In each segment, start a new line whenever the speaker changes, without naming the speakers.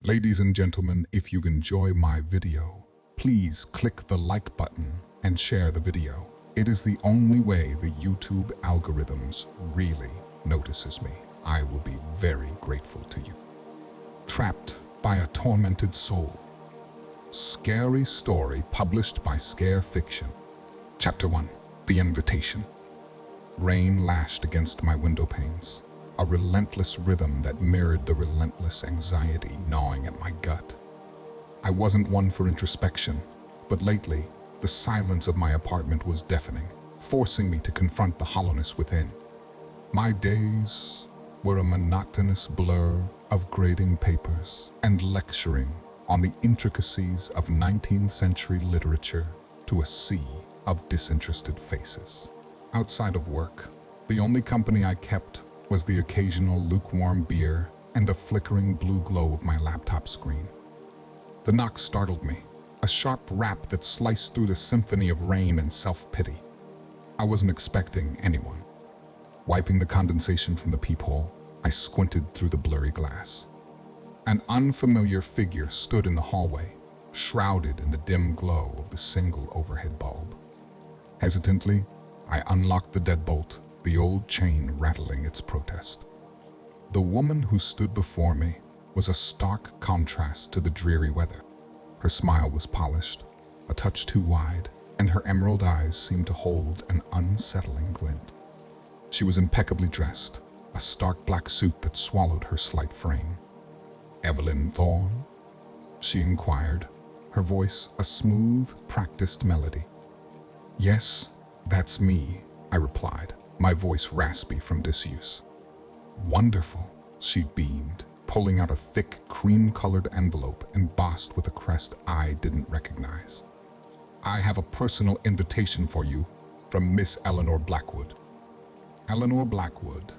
Ladies and gentlemen, if you enjoy my video, please click the like button and share the video. It is the only way the YouTube algorithms really notices me. I will be very grateful to you. Trapped by a Tormented Soul. Scary story published by Scare Fiction. Chapter 1. The Invitation. Rain lashed against my window panes, a relentless rhythm that mirrored the relentless anxiety gnawing at my gut. I wasn't one for introspection, but lately, the silence of my apartment was deafening, forcing me to confront the hollowness within. My days were a monotonous blur of grading papers and lecturing on the intricacies of 19th century literature to a sea of disinterested faces. Outside of work, the only company I kept was the occasional lukewarm beer and the flickering blue glow of my laptop screen. The knock startled me, a sharp rap that sliced through the symphony of rain and self-pity. I wasn't expecting anyone. Wiping the condensation from the peephole, I squinted through the blurry glass. An unfamiliar figure stood in the hallway, shrouded in the dim glow of the single overhead bulb. Hesitantly, I unlocked the deadbolt, the old chain rattling its protest. The woman who stood before me was a stark contrast to the dreary weather. Her smile was polished, a touch too wide, and her emerald eyes seemed to hold an unsettling glint. She was impeccably dressed, a stark black suit that swallowed her slight frame. "Evelyn Thorne?" she inquired, her voice a smooth, practiced melody. "Yes, that's me," I replied, my voice raspy from disuse. "Wonderful," she beamed, pulling out a thick, cream-colored envelope embossed with a crest I didn't recognize. "I have a personal invitation for you from Miss Eleanor Blackwood." Eleanor Blackwood.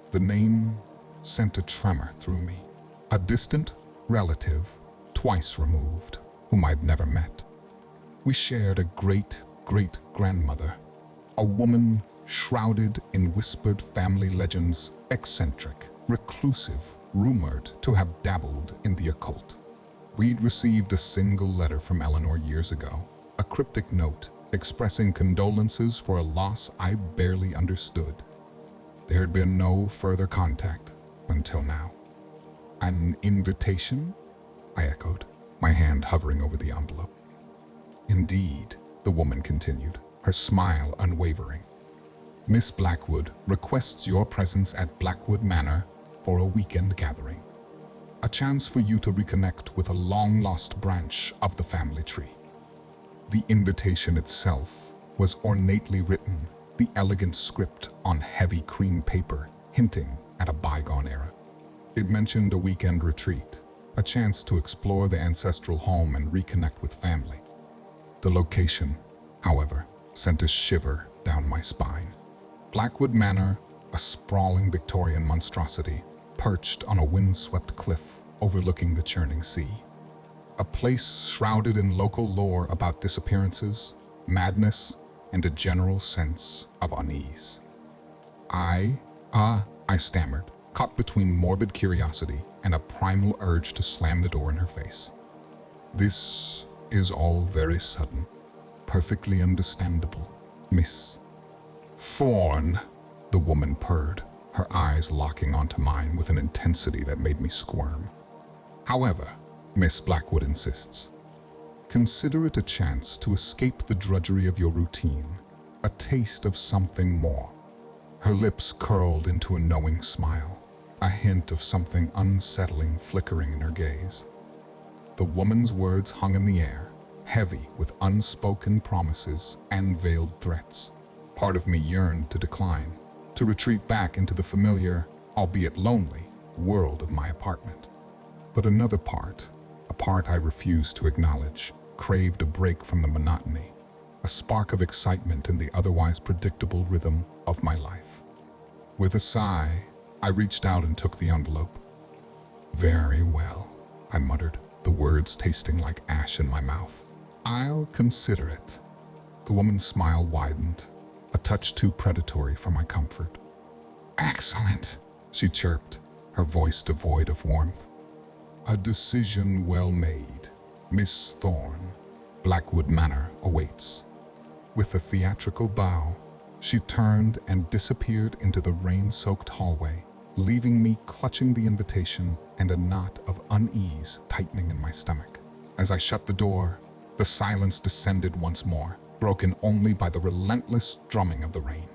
The name sent a tremor through me. A distant relative, twice removed, whom I'd never met. We shared a great-great-grandmother, a woman shrouded in whispered family legends, eccentric, reclusive, rumored to have dabbled in the occult. We'd received a single letter from Eleanor years ago, a cryptic note expressing condolences for a loss I barely understood. There had been no further contact until now. "An invitation?" I echoed, my hand hovering over the envelope. "Indeed," the woman continued, her smile unwavering. "Miss Blackwood requests your presence at Blackwood Manor for a weekend gathering. A chance for you to reconnect with a long-lost branch of the family tree." The invitation itself was ornately written, the elegant script on heavy cream paper, hinting at a bygone era. It mentioned a weekend retreat, a chance to explore the ancestral home and reconnect with family. The location, however, sent a shiver down my spine. Blackwood Manor, a sprawling Victorian monstrosity, perched on a windswept cliff overlooking the churning sea. A place shrouded in local lore about disappearances, madness, and a general sense of unease. I stammered, caught between morbid curiosity and a primal urge to slam the door in her face. "This is all very sudden, perfectly understandable, Miss Thorne," the woman purred, her eyes locking onto mine with an intensity that made me squirm. "However," Miss Blackwood insists, "consider it a chance to escape the drudgery of your routine, a taste of something more." Her lips curled into a knowing smile, a hint of something unsettling flickering in her gaze. The woman's words hung in the air, heavy with unspoken promises and veiled threats. Part of me yearned to decline, to retreat back into the familiar, albeit lonely, world of my apartment. But another part, a part I refused to acknowledge, craved a break from the monotony, a spark of excitement in the otherwise predictable rhythm of my life. With a sigh, I reached out and took the envelope. "Very well," I muttered, the words tasting like ash in my mouth. "I'll consider it." The woman's smile widened, a touch too predatory for my comfort. "Excellent," she chirped, her voice devoid of warmth. A decision well made. Miss Thorne, Blackwood Manor awaits. With a theatrical bow, she turned and disappeared into the rain-soaked hallway, leaving me clutching the invitation and a knot of unease tightening in my stomach. As I shut the door, the silence descended once more, broken only by the relentless drumming of the rain.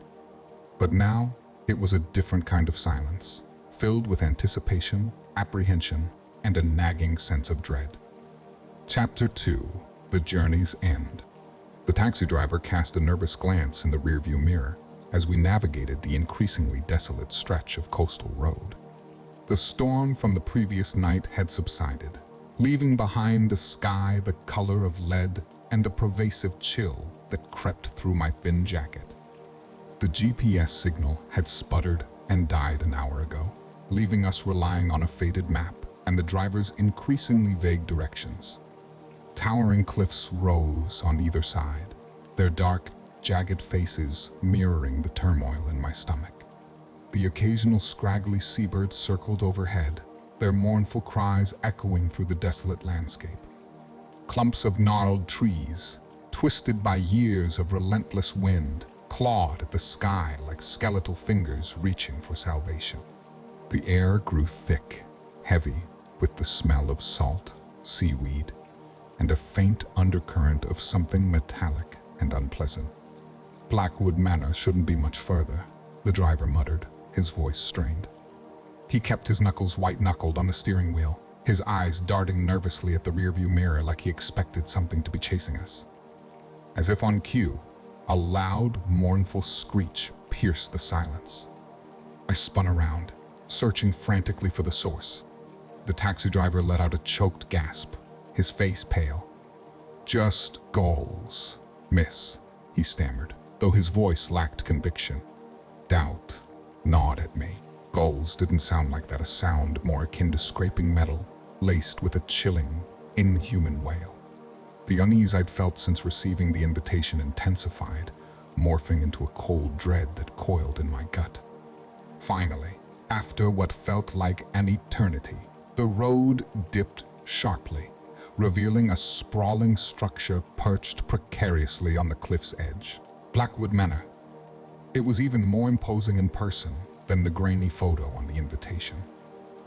But now, it was a different kind of silence, filled with anticipation, apprehension, and a nagging sense of dread. Chapter 2: The Journey's End. The taxi driver cast a nervous glance in the rearview mirror as we navigated the increasingly desolate stretch of coastal road. The storm from the previous night had subsided, leaving behind a sky the color of lead and a pervasive chill that crept through my thin jacket. The GPS signal had sputtered and died an hour ago, leaving us relying on a faded map and the driver's increasingly vague directions. Towering cliffs rose on either side, their dark, jagged faces mirroring the turmoil in my stomach. The occasional scraggly seabirds circled overhead, their mournful cries echoing through the desolate landscape. Clumps of gnarled trees, twisted by years of relentless wind, clawed at the sky like skeletal fingers reaching for salvation. The air grew thick, heavy, with the smell of salt, seaweed, and a faint undercurrent of something metallic and unpleasant. Blackwood Manor shouldn't be much further, the driver muttered, his voice strained. He kept his knuckles white-knuckled on the steering wheel, his eyes darting nervously at the rearview mirror like he expected something to be chasing us. As if on cue, a loud, mournful screech pierced the silence. I spun around, searching frantically for the source. The taxi driver let out a choked gasp, his face pale. "Just gulls, miss," he stammered, though his voice lacked conviction. Doubt gnawed at me. Gulls didn't sound like that, a sound more akin to scraping metal, laced with a chilling, inhuman wail. The unease I'd felt since receiving the invitation intensified, morphing into a cold dread that coiled in my gut. Finally, after what felt like an eternity, the road dipped sharply, revealing a sprawling structure perched precariously on the cliff's edge. Blackwood Manor. It was even more imposing in person than the grainy photo on the invitation.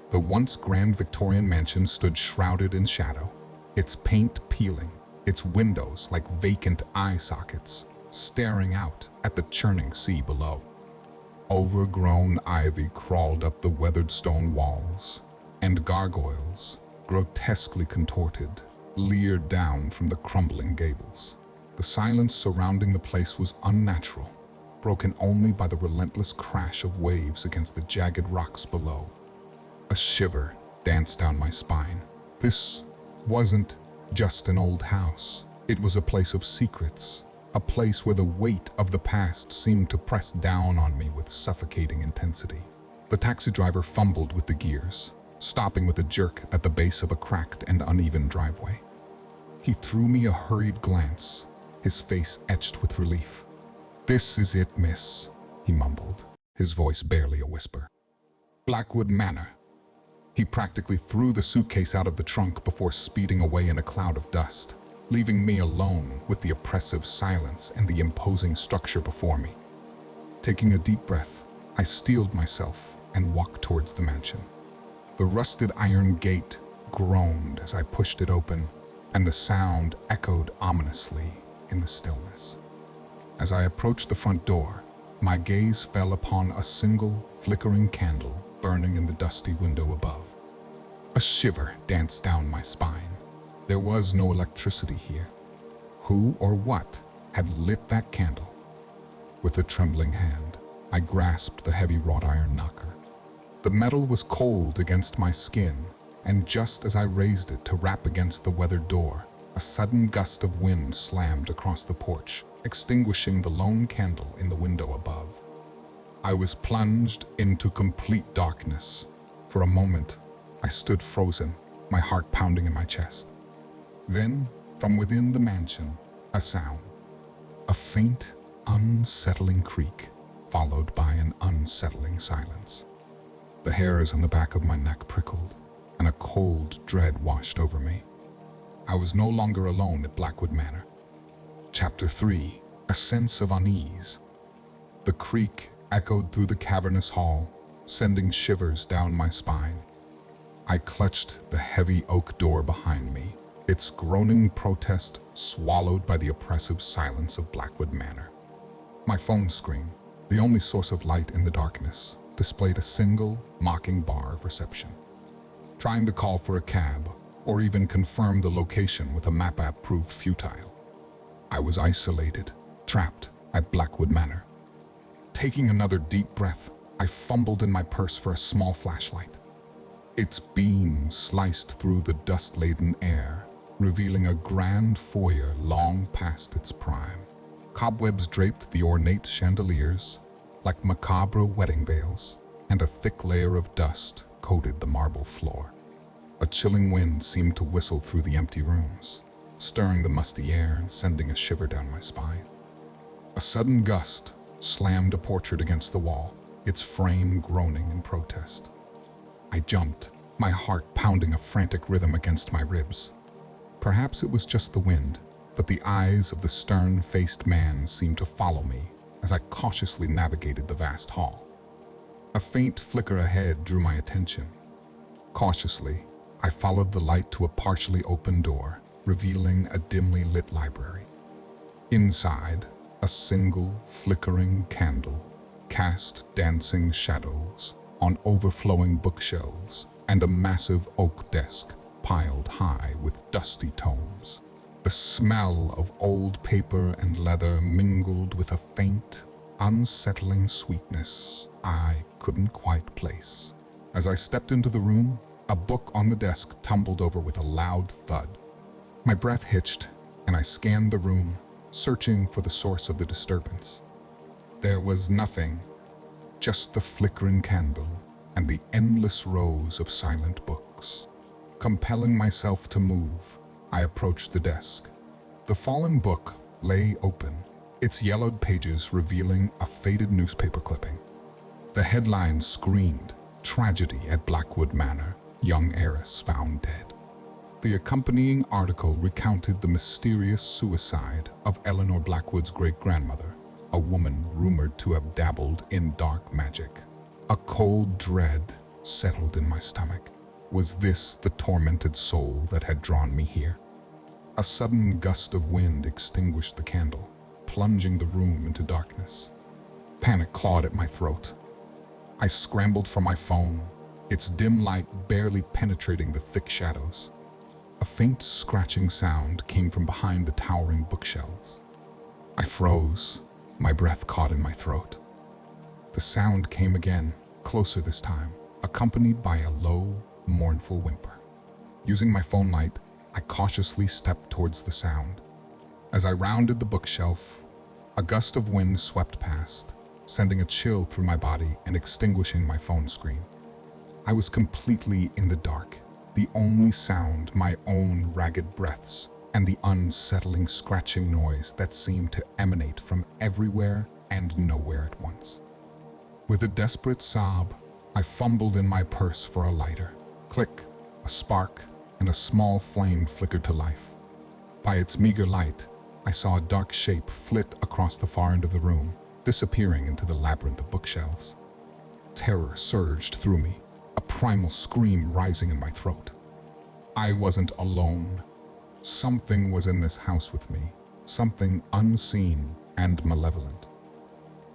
The once grand Victorian mansion stood shrouded in shadow, its paint peeling, its windows like vacant eye sockets, staring out at the churning sea below. Overgrown ivy crawled up the weathered stone walls, and gargoyles, grotesquely contorted, leered down from the crumbling gables. The silence surrounding the place was unnatural, broken only by the relentless crash of waves against the jagged rocks below. A shiver danced down my spine. This wasn't just an old house. It was a place of secrets, a place where the weight of the past seemed to press down on me with suffocating intensity. The taxi driver fumbled with the gears, stopping with a jerk at the base of a cracked and uneven driveway. He threw me a hurried glance, his face etched with relief. "This is it, miss," he mumbled, his voice barely a whisper. "Blackwood Manor." He practically threw the suitcase out of the trunk before speeding away in a cloud of dust, leaving me alone with the oppressive silence and the imposing structure before me. Taking a deep breath, I steeled myself and walked towards the mansion. The rusted iron gate groaned as I pushed it open, and the sound echoed ominously in the stillness. As I approached the front door, my gaze fell upon a single flickering candle burning in the dusty window above. A shiver danced down my spine. There was no electricity here. Who or what had lit that candle? With a trembling hand, I grasped the heavy wrought iron knocker. The metal was cold against my skin, and just as I raised it to rap against the weathered door, a sudden gust of wind slammed across the porch, extinguishing the lone candle in the window above. I was plunged into complete darkness. For a moment, I stood frozen, my heart pounding in my chest. Then, from within the mansion, a sound. A faint, unsettling creak, followed by an unsettling silence. The hairs on the back of my neck prickled. and a cold dread washed over me. I was no longer alone at Blackwood Manor. Chapter 3: A Sense of Unease. The creak echoed through the cavernous hall, sending shivers down my spine. I clutched the heavy oak door behind me, its groaning protest swallowed by the oppressive silence of Blackwood Manor. My phone screen, the only source of light in the darkness, displayed a single, mocking bar of reception. Trying to call for a cab, or even confirm the location with a map app proved futile. I was isolated, trapped at Blackwood Manor. Taking another deep breath, I fumbled in my purse for a small flashlight. Its beam sliced through the dust-laden air, revealing a grand foyer long past its prime. Cobwebs draped the ornate chandeliers like macabre wedding veils, and a thick layer of dust coated the marble floor. A chilling wind seemed to whistle through the empty rooms, stirring the musty air and sending a shiver down my spine. A sudden gust slammed a portrait against the wall, its frame groaning in protest. I jumped, my heart pounding a frantic rhythm against my ribs. Perhaps it was just the wind, but the eyes of the stern-faced man seemed to follow me as I cautiously navigated the vast hall. A faint flicker ahead drew my attention. Cautiously, I followed the light to a partially open door, revealing a dimly lit library. Inside, a single flickering candle cast dancing shadows on overflowing bookshelves and a massive oak desk piled high with dusty tomes. The smell of old paper and leather mingled with a faint, unsettling sweetness I couldn't quite place. As I stepped into the room, a book on the desk tumbled over with a loud thud. My breath hitched, and I scanned the room, searching for the source of the disturbance. There was nothing, just the flickering candle and the endless rows of silent books. Compelling myself to move, I approached the desk. The fallen book lay open, its yellowed pages revealing a faded newspaper clipping. The headline screamed, "Tragedy at Blackwood Manor, Young Heiress Found Dead." The accompanying article recounted the mysterious suicide of Eleanor Blackwood's great-grandmother, a woman rumored to have dabbled in dark magic. A cold dread settled in my stomach. Was this the tormented soul that had drawn me here? A sudden gust of wind extinguished the candle, plunging the room into darkness. Panic clawed at my throat. I scrambled for my phone, its dim light barely penetrating the thick shadows. A faint scratching sound came from behind the towering bookshelves. I froze, my breath caught in my throat. The sound came again, closer this time, accompanied by a low, mournful whimper. Using my phone light, I cautiously stepped towards the sound. As I rounded the bookshelf, a gust of wind swept past, sending a chill through my body and extinguishing my phone screen. I was completely in the dark, the only sound my own ragged breaths and the unsettling scratching noise that seemed to emanate from everywhere and nowhere at once. With a desperate sob, I fumbled in my purse for a lighter. Click, a spark, and a small flame flickered to life. By its meager light, I saw a dark shape flit across the far end of the room, disappearing into the labyrinth of bookshelves. Terror surged through me, a primal scream rising in my throat. I wasn't alone. Something was in this house with me, something unseen and malevolent.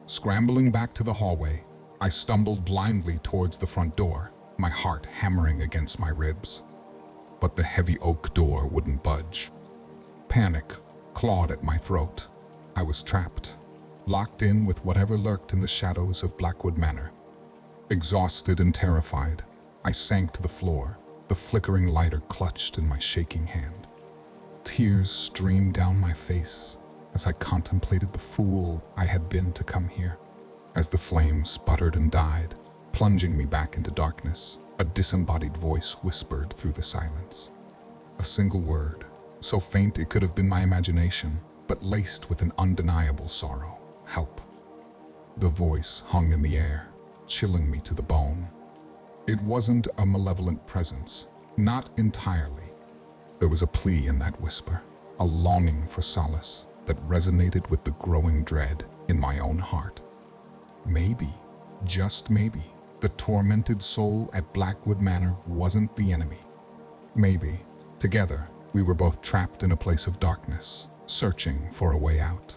Scrambling back to the hallway, I stumbled blindly towards the front door, my heart hammering against my ribs. But the heavy oak door wouldn't budge. Panic clawed at my throat. I was trapped, locked in with whatever lurked in the shadows of Blackwood Manor. Exhausted and terrified, I sank to the floor, the flickering lighter clutched in my shaking hand. Tears streamed down my face as I contemplated the fool I had been to come here. As the flame sputtered and died, plunging me back into darkness, a disembodied voice whispered through the silence. A single word, so faint it could have been my imagination, but laced with an undeniable sorrow. Help. The voice hung in the air, chilling me to the bone. It wasn't a malevolent presence, Not entirely. There was a plea in that whisper, a longing for solace that resonated with the growing dread in my own heart. Maybe, just maybe, the tormented soul at Blackwood Manor wasn't the enemy. Maybe, together, we were both trapped in a place of darkness, searching for a way out.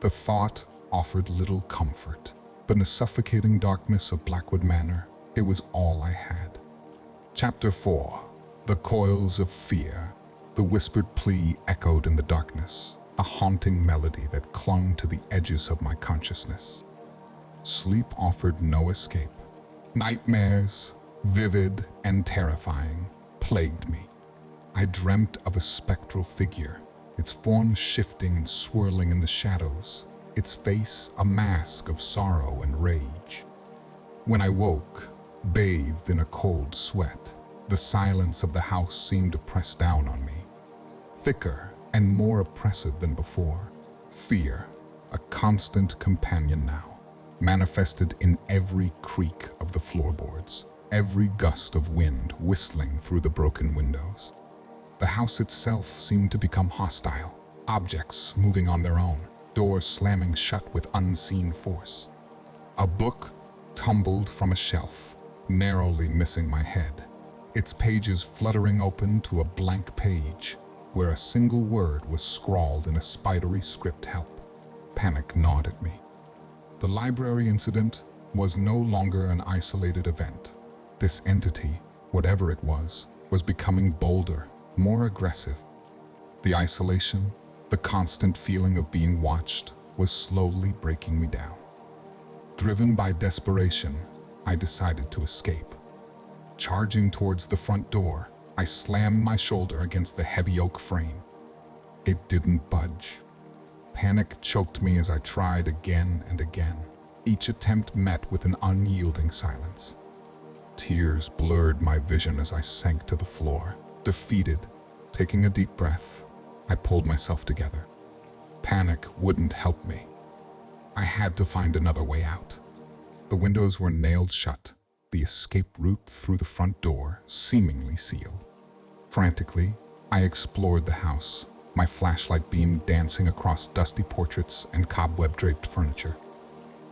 The thought offered little comfort, but in the suffocating darkness of Blackwood Manor, it was all I had. Chapter 4. The Coils of Fear. The whispered plea echoed in the darkness, a haunting melody that clung to the edges of my consciousness. Sleep offered no escape. Nightmares, vivid and terrifying, plagued me. I dreamt of a spectral figure, its form shifting and swirling in the shadows, its face a mask of sorrow and rage. When I woke, bathed in a cold sweat, the silence of the house seemed to press down on me. Thicker and more oppressive than before, fear, a constant companion now, manifested in every creak of the floorboards, every gust of wind whistling through the broken windows. The house itself seemed to become hostile, objects moving on their own, doors slamming shut with unseen force. A book tumbled from a shelf, narrowly missing my head, its pages fluttering open to a blank page where a single word was scrawled in a spidery script. Help. Panic gnawed at me. The library incident was no longer an isolated event. This entity, whatever it was becoming bolder, more aggressive. The isolation, the constant feeling of being watched, was slowly breaking me down. Driven by desperation, I decided to escape. Charging towards the front door, I slammed my shoulder against the heavy oak frame. It didn't budge. Panic choked me as I tried again and again, each attempt met with an unyielding silence. Tears blurred my vision as I sank to the floor. Defeated, taking a deep breath, I pulled myself together. Panic wouldn't help me. I had to find another way out. The windows were nailed shut, the escape route through the front door seemingly sealed. Frantically, I explored the house, my flashlight beam dancing across dusty portraits and cobweb-draped furniture.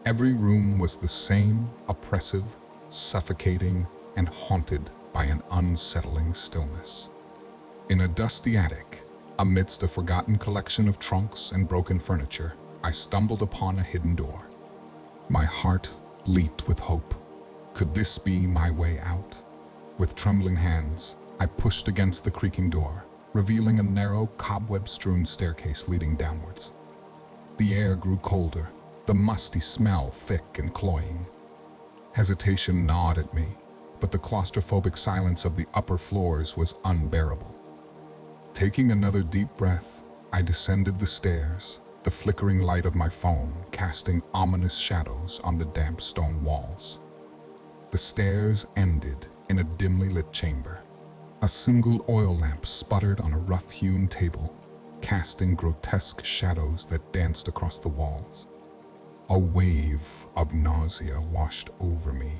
Every room was the same, oppressive, suffocating, and haunted by an unsettling stillness. In a dusty attic, amidst a forgotten collection of trunks and broken furniture, I stumbled upon a hidden door. My heart leaped with hope. Could this be my way out? With trembling hands, I pushed against the creaking door, revealing a narrow, cobweb-strewn staircase leading downwards. The air grew colder, the musty smell thick and cloying. Hesitation gnawed at me, but the claustrophobic silence of the upper floors was unbearable. Taking another deep breath, I descended the stairs, the flickering light of my phone casting ominous shadows on the damp stone walls. The stairs ended in a dimly lit chamber. A single oil lamp sputtered on a rough-hewn table, casting grotesque shadows that danced across the walls. A wave of nausea washed over me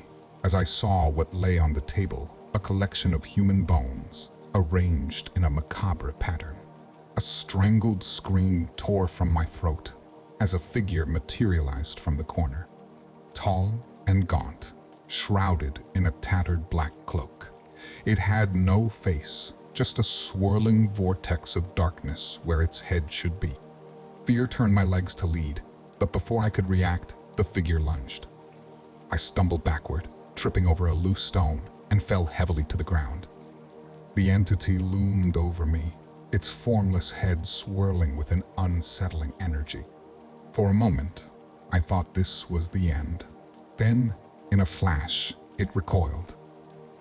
as I saw what lay on the table, a collection of human bones, arranged in a macabre pattern. A strangled scream tore from my throat as a figure materialized from the corner. Tall and gaunt, shrouded in a tattered black cloak. It had no face, just a swirling vortex of darkness where its head should be. Fear turned my legs to lead, but before I could react, the figure lunged. I stumbled backward, tripping over a loose stone, and fell heavily to the ground. The entity loomed over me, its formless head swirling with an unsettling energy. For a moment, I thought this was the end. Then, in a flash, it recoiled.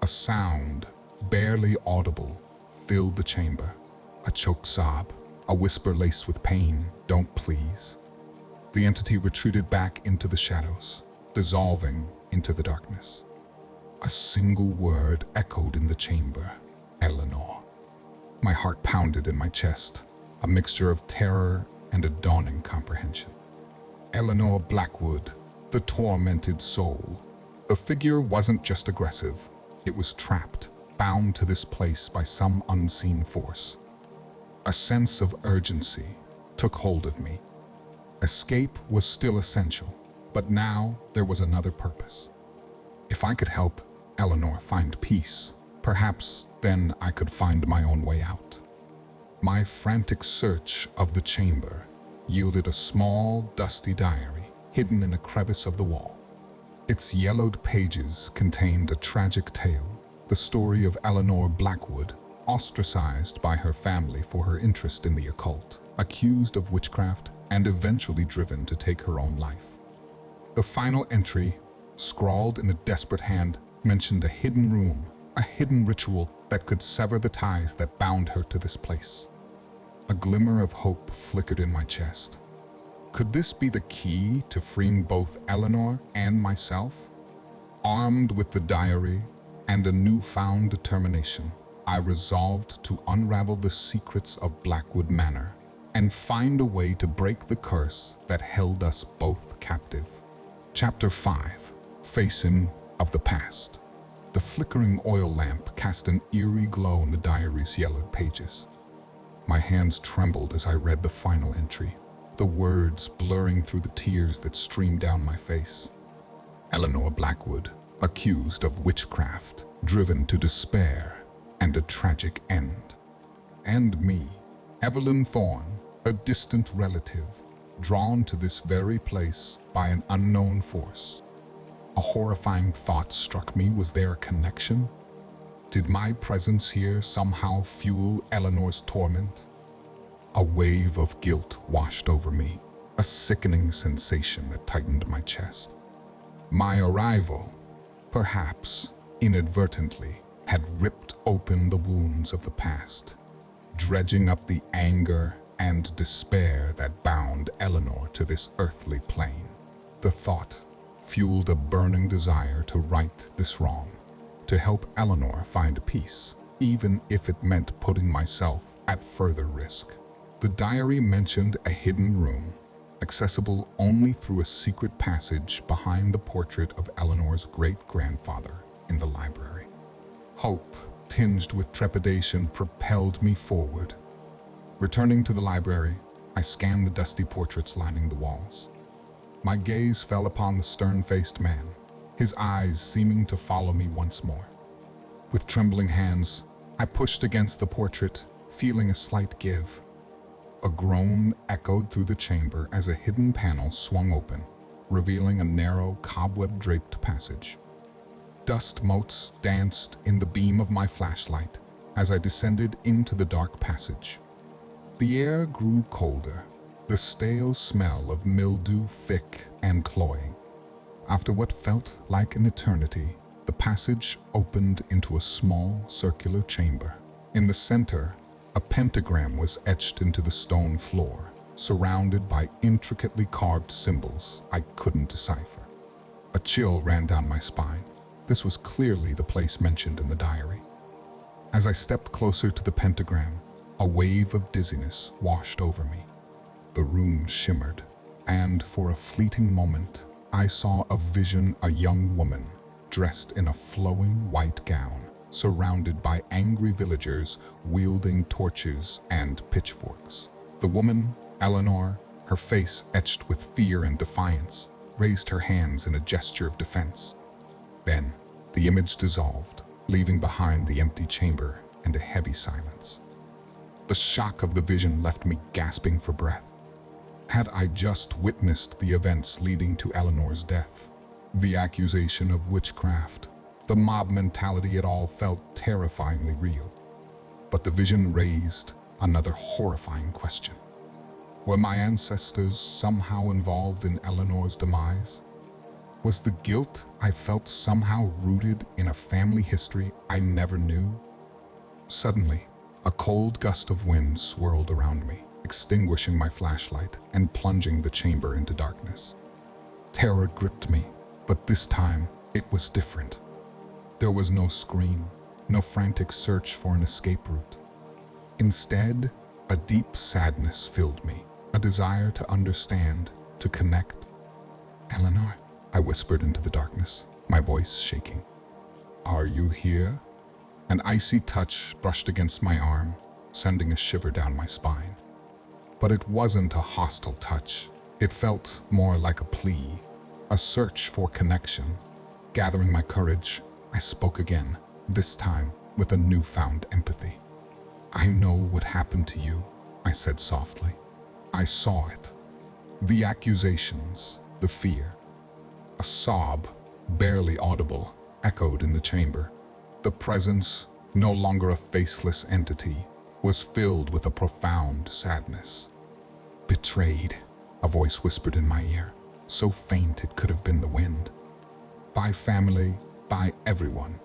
A sound, barely audible, filled the chamber. A choked sob, a whisper laced with pain, "Don't please." The entity retreated back into the shadows, dissolving into the darkness. A single word echoed in the chamber, "Eleanor." My heart pounded in my chest, a mixture of terror and a dawning comprehension. Eleanor Blackwood, the tormented soul. The figure wasn't just aggressive, it was trapped, bound to this place by some unseen force. A sense of urgency took hold of me. Escape was still essential, but now there was another purpose. If I could help Eleanor find peace, perhaps then I could find my own way out. My frantic search of the chamber yielded a small, dusty diary hidden in a crevice of the wall. Its yellowed pages contained a tragic tale, the story of Eleanor Blackwood, ostracized by her family for her interest in the occult, accused of witchcraft, and eventually driven to take her own life. The final entry, scrawled in a desperate hand, mentioned a hidden room, a hidden ritual that could sever the ties that bound her to this place. A glimmer of hope flickered in my chest. Could this be the key to freeing both Eleanor and myself? Armed with the diary and a newfound determination, I resolved to unravel the secrets of Blackwood Manor and find a way to break the curse that held us both captive. Chapter 5. Facing of the Past. The flickering oil lamp cast an eerie glow in the diary's yellowed pages. My hands trembled as I read the final entry, the words blurring through the tears that streamed down my face. Eleanor Blackwood, accused of witchcraft, driven to despair and a tragic end. And me, Evelyn Thorne, a distant relative, drawn to this very place by an unknown force. A horrifying thought struck me. Was there a connection? Did my presence here somehow fuel Eleanor's torment? A wave of guilt washed over me, a sickening sensation that tightened my chest. My arrival, perhaps inadvertently, had ripped open the wounds of the past, dredging up the anger and despair that bound Eleanor to this earthly plane. The thought fueled a burning desire to right this wrong, to help Eleanor find peace, even if it meant putting myself at further risk. The diary mentioned a hidden room, accessible only through a secret passage behind the portrait of Eleanor's great-grandfather in the library. Hope, tinged with trepidation, propelled me forward. Returning to the library, I scanned the dusty portraits lining the walls. My gaze fell upon the stern-faced man, his eyes seeming to follow me once more. With trembling hands, I pushed against the portrait, feeling a slight give. A groan echoed through the chamber as a hidden panel swung open, revealing a narrow, cobweb-draped passage. Dust motes danced in the beam of my flashlight as I descended into the dark passage. The air grew colder, the stale smell of mildew thick and cloying. After what felt like an eternity, the passage opened into a small circular chamber. In the center, a pentagram was etched into the stone floor, surrounded by intricately carved symbols I couldn't decipher. A chill ran down my spine. This was clearly the place mentioned in the diary. As I stepped closer to the pentagram, a wave of dizziness washed over me. The room shimmered, and for a fleeting moment, I saw a vision: a young woman, dressed in a flowing white gown, surrounded by angry villagers wielding torches and pitchforks. The woman, Eleanor, her face etched with fear and defiance, raised her hands in a gesture of defense. Then, the image dissolved, leaving behind the empty chamber and a heavy silence. The shock of the vision left me gasping for breath. Had I just witnessed the events leading to Eleanor's death? The accusation of witchcraft, the mob mentality, it all felt terrifyingly real. But the vision raised another horrifying question. Were my ancestors somehow involved in Eleanor's demise? Was the guilt I felt somehow rooted in a family history I never knew? Suddenly, a cold gust of wind swirled around me, extinguishing my flashlight and plunging the chamber into darkness. Terror gripped me, but this time it was different. There was no scream, no frantic search for an escape route. Instead, a deep sadness filled me, a desire to understand, to connect. "Eleanor," I whispered into the darkness, my voice shaking. "Are you here?" An icy touch brushed against my arm, sending a shiver down my spine. But it wasn't a hostile touch. It felt more like a plea, a search for connection. Gathering my courage, I spoke again, this time with a newfound empathy. "I know what happened to you," I said softly. "I saw it. The accusations, the fear." A sob, barely audible, echoed in the chamber. The presence, no longer a faceless entity, was filled with a profound sadness. "Betrayed," a voice whispered in my ear, so faint it could have been the wind. "By family, by everyone."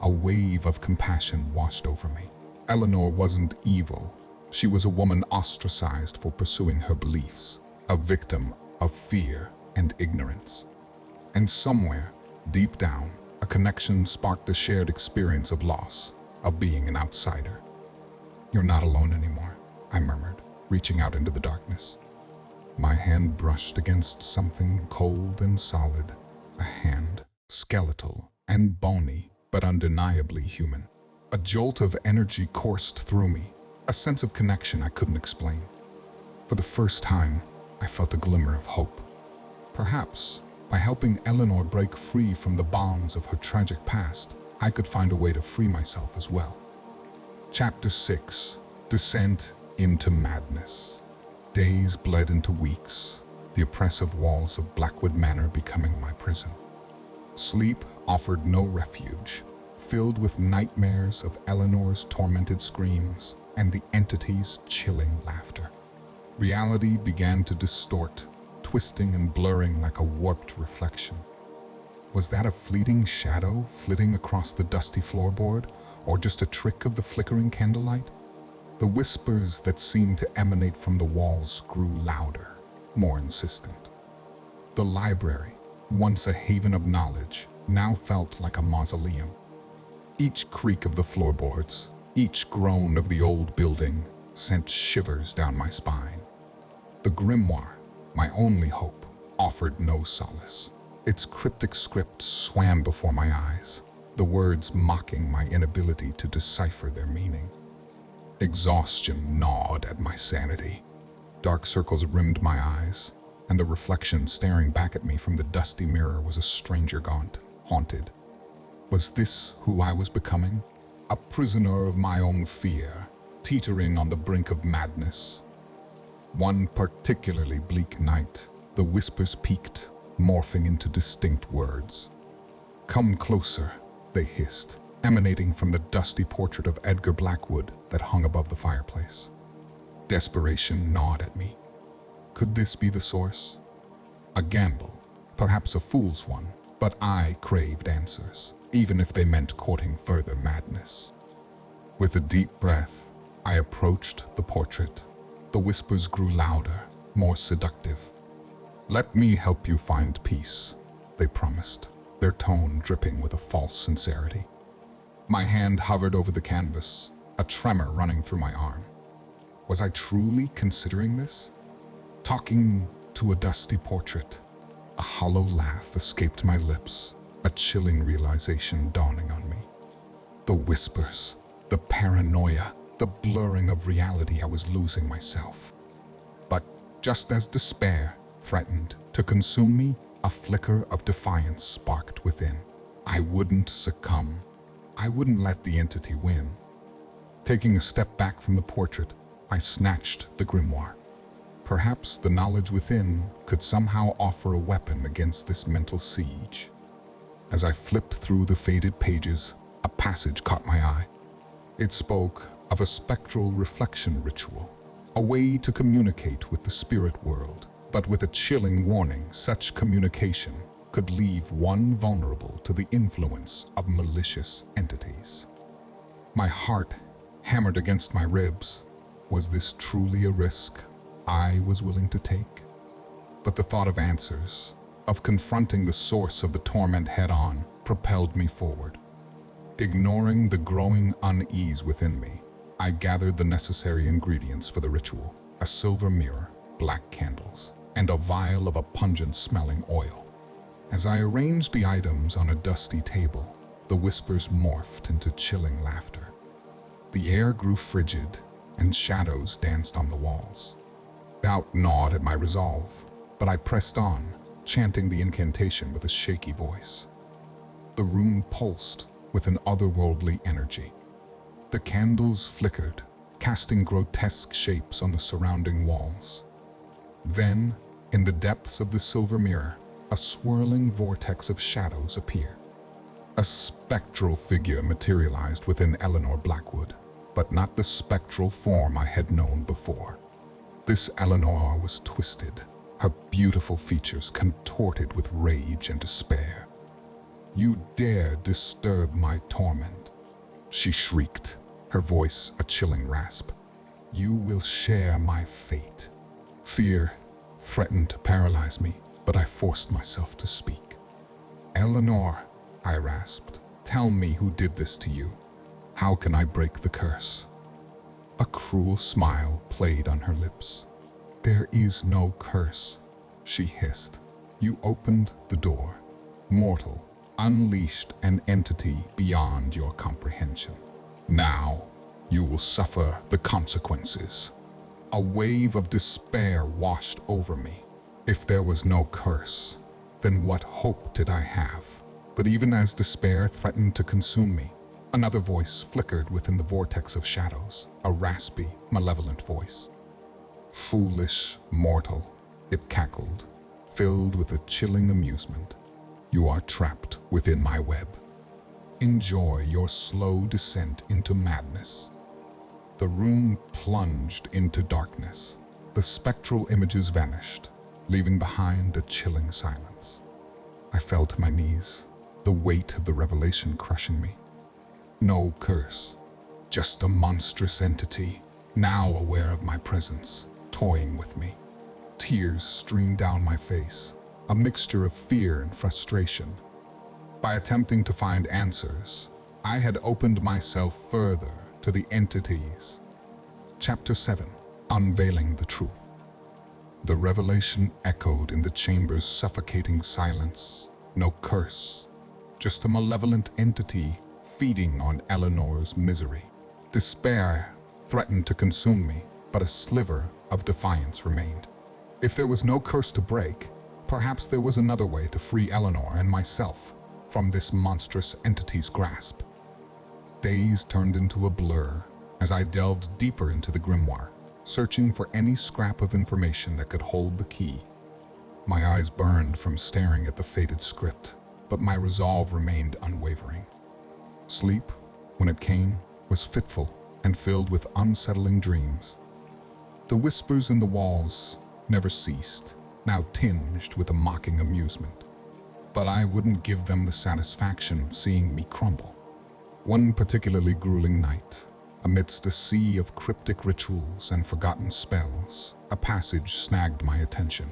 A wave of compassion washed over me. Eleanor wasn't evil. She was a woman ostracized for pursuing her beliefs, a victim of fear and ignorance. And somewhere, deep down, a connection sparked a shared experience of loss, of being an outsider. "You're not alone anymore," I murmured, reaching out into the darkness. My hand brushed against something cold and solid, a hand, skeletal and bony, but undeniably human. A jolt of energy coursed through me, a sense of connection I couldn't explain. For the first time, I felt a glimmer of hope. Perhaps, by helping Eleanor break free from the bonds of her tragic past, I could find a way to free myself as well. Chapter 6: Descent into Madness. Days bled into weeks, the oppressive walls of Blackwood Manor becoming my prison. Sleep offered no refuge, filled with nightmares of Eleanor's tormented screams and the entity's chilling laughter. Reality began to distort, twisting and blurring like a warped reflection. Was that a fleeting shadow flitting across the dusty floorboard, or just a trick of the flickering candlelight? The whispers that seemed to emanate from the walls grew louder, more insistent. The library, once a haven of knowledge, now felt like a mausoleum. Each creak of the floorboards, each groan of the old building, sent shivers down my spine. The grimoire, my only hope, offered no solace. Its cryptic script swam before my eyes, the words mocking my inability to decipher their meaning. Exhaustion gnawed at my sanity. Dark circles rimmed my eyes, and the reflection staring back at me from the dusty mirror was a stranger gaunt, haunted. Was this who I was becoming? A prisoner of my own fear, teetering on the brink of madness. One particularly bleak night, the whispers peaked, morphing into distinct words. "Come closer," they hissed, emanating from the dusty portrait of Edgar Blackwood that hung above the fireplace. Desperation gnawed at me. Could this be the source? A gamble, perhaps a fool's one, but I craved answers, even if they meant courting further madness. With a deep breath, I approached the portrait. The whispers grew louder, more seductive. "Let me help you find peace," they promised, their tone dripping with a false sincerity. My hand hovered over the canvas, a tremor running through my arm. Was I truly considering this? Talking to a dusty portrait. A hollow laugh escaped my lips, a chilling realization dawning on me. The whispers, the paranoia, the blurring of reality. I was losing myself. But just as despair threatened to consume me, a flicker of defiance sparked within. I wouldn't succumb. I wouldn't let the entity win. Taking a step back from the portrait, I snatched the grimoire. Perhaps the knowledge within could somehow offer a weapon against this mental siege. As I flipped through the faded pages, a passage caught my eye. It spoke of a spectral reflection ritual, a way to communicate with the spirit world, but with a chilling warning: such communication could leave one vulnerable to the influence of malicious entities. My heart hammered against my ribs. Was this truly a risk I was willing to take? But the thought of answers, of confronting the source of the torment head-on, propelled me forward. Ignoring the growing unease within me, I gathered the necessary ingredients for the ritual: a silver mirror, black candles, and a vial of a pungent-smelling oil. As I arranged the items on a dusty table, The whispers morphed into chilling laughter. The air grew frigid, and shadows danced on the walls. Doubt gnawed at my resolve, but I pressed on, chanting the incantation with a shaky voice. The room pulsed with an otherworldly energy. The candles flickered, casting grotesque shapes on the surrounding walls. Then, in the depths of the silver mirror, a swirling vortex of shadows appeared. A spectral figure materialized within Eleanor Blackwood, but not the spectral form I had known before. This Eleanor was twisted, her beautiful features contorted with rage and despair. "You dare disturb my torment," she shrieked, her voice a chilling rasp. "You will share my fate." Fear threatened to paralyze me, but I forced myself to speak. "Eleanor," I rasped, "tell me who did this to you. How can I break the curse?" A cruel smile played on her lips. "There is no curse," she hissed. "You opened the door. Mortal, unleashed an entity beyond your comprehension. Now, you will suffer the consequences." A wave of despair washed over me. If there was no curse, then what hope did I have? But even as despair threatened to consume me, another voice flickered within the vortex of shadows, a raspy, malevolent voice. "Foolish mortal," it cackled, filled with a chilling amusement. "You are trapped within my web. Enjoy your slow descent into madness." The room plunged into darkness. The spectral images vanished, leaving behind a chilling silence. I fell to my knees, the weight of the revelation crushing me. No curse, just a monstrous entity, now aware of my presence, toying with me. Tears streamed down my face, a mixture of fear and frustration. By attempting to find answers, I had opened myself further to the entities. Chapter 7: Unveiling the Truth. The revelation echoed in the chamber's suffocating silence. No curse, just a malevolent entity feeding on Eleanor's misery. Despair threatened to consume me, but a sliver of defiance remained. If there was no curse to break, perhaps there was another way to free Eleanor and myself from this monstrous entity's grasp. Days turned into a blur as I delved deeper into the grimoire, searching for any scrap of information that could hold the key. My eyes burned from staring at the faded script, but my resolve remained unwavering. Sleep, when it came, was fitful and filled with unsettling dreams. The whispers in the walls never ceased, now tinged with a mocking amusement. But I wouldn't give them the satisfaction seeing me crumble. One particularly grueling night, amidst a sea of cryptic rituals and forgotten spells, a passage snagged my attention.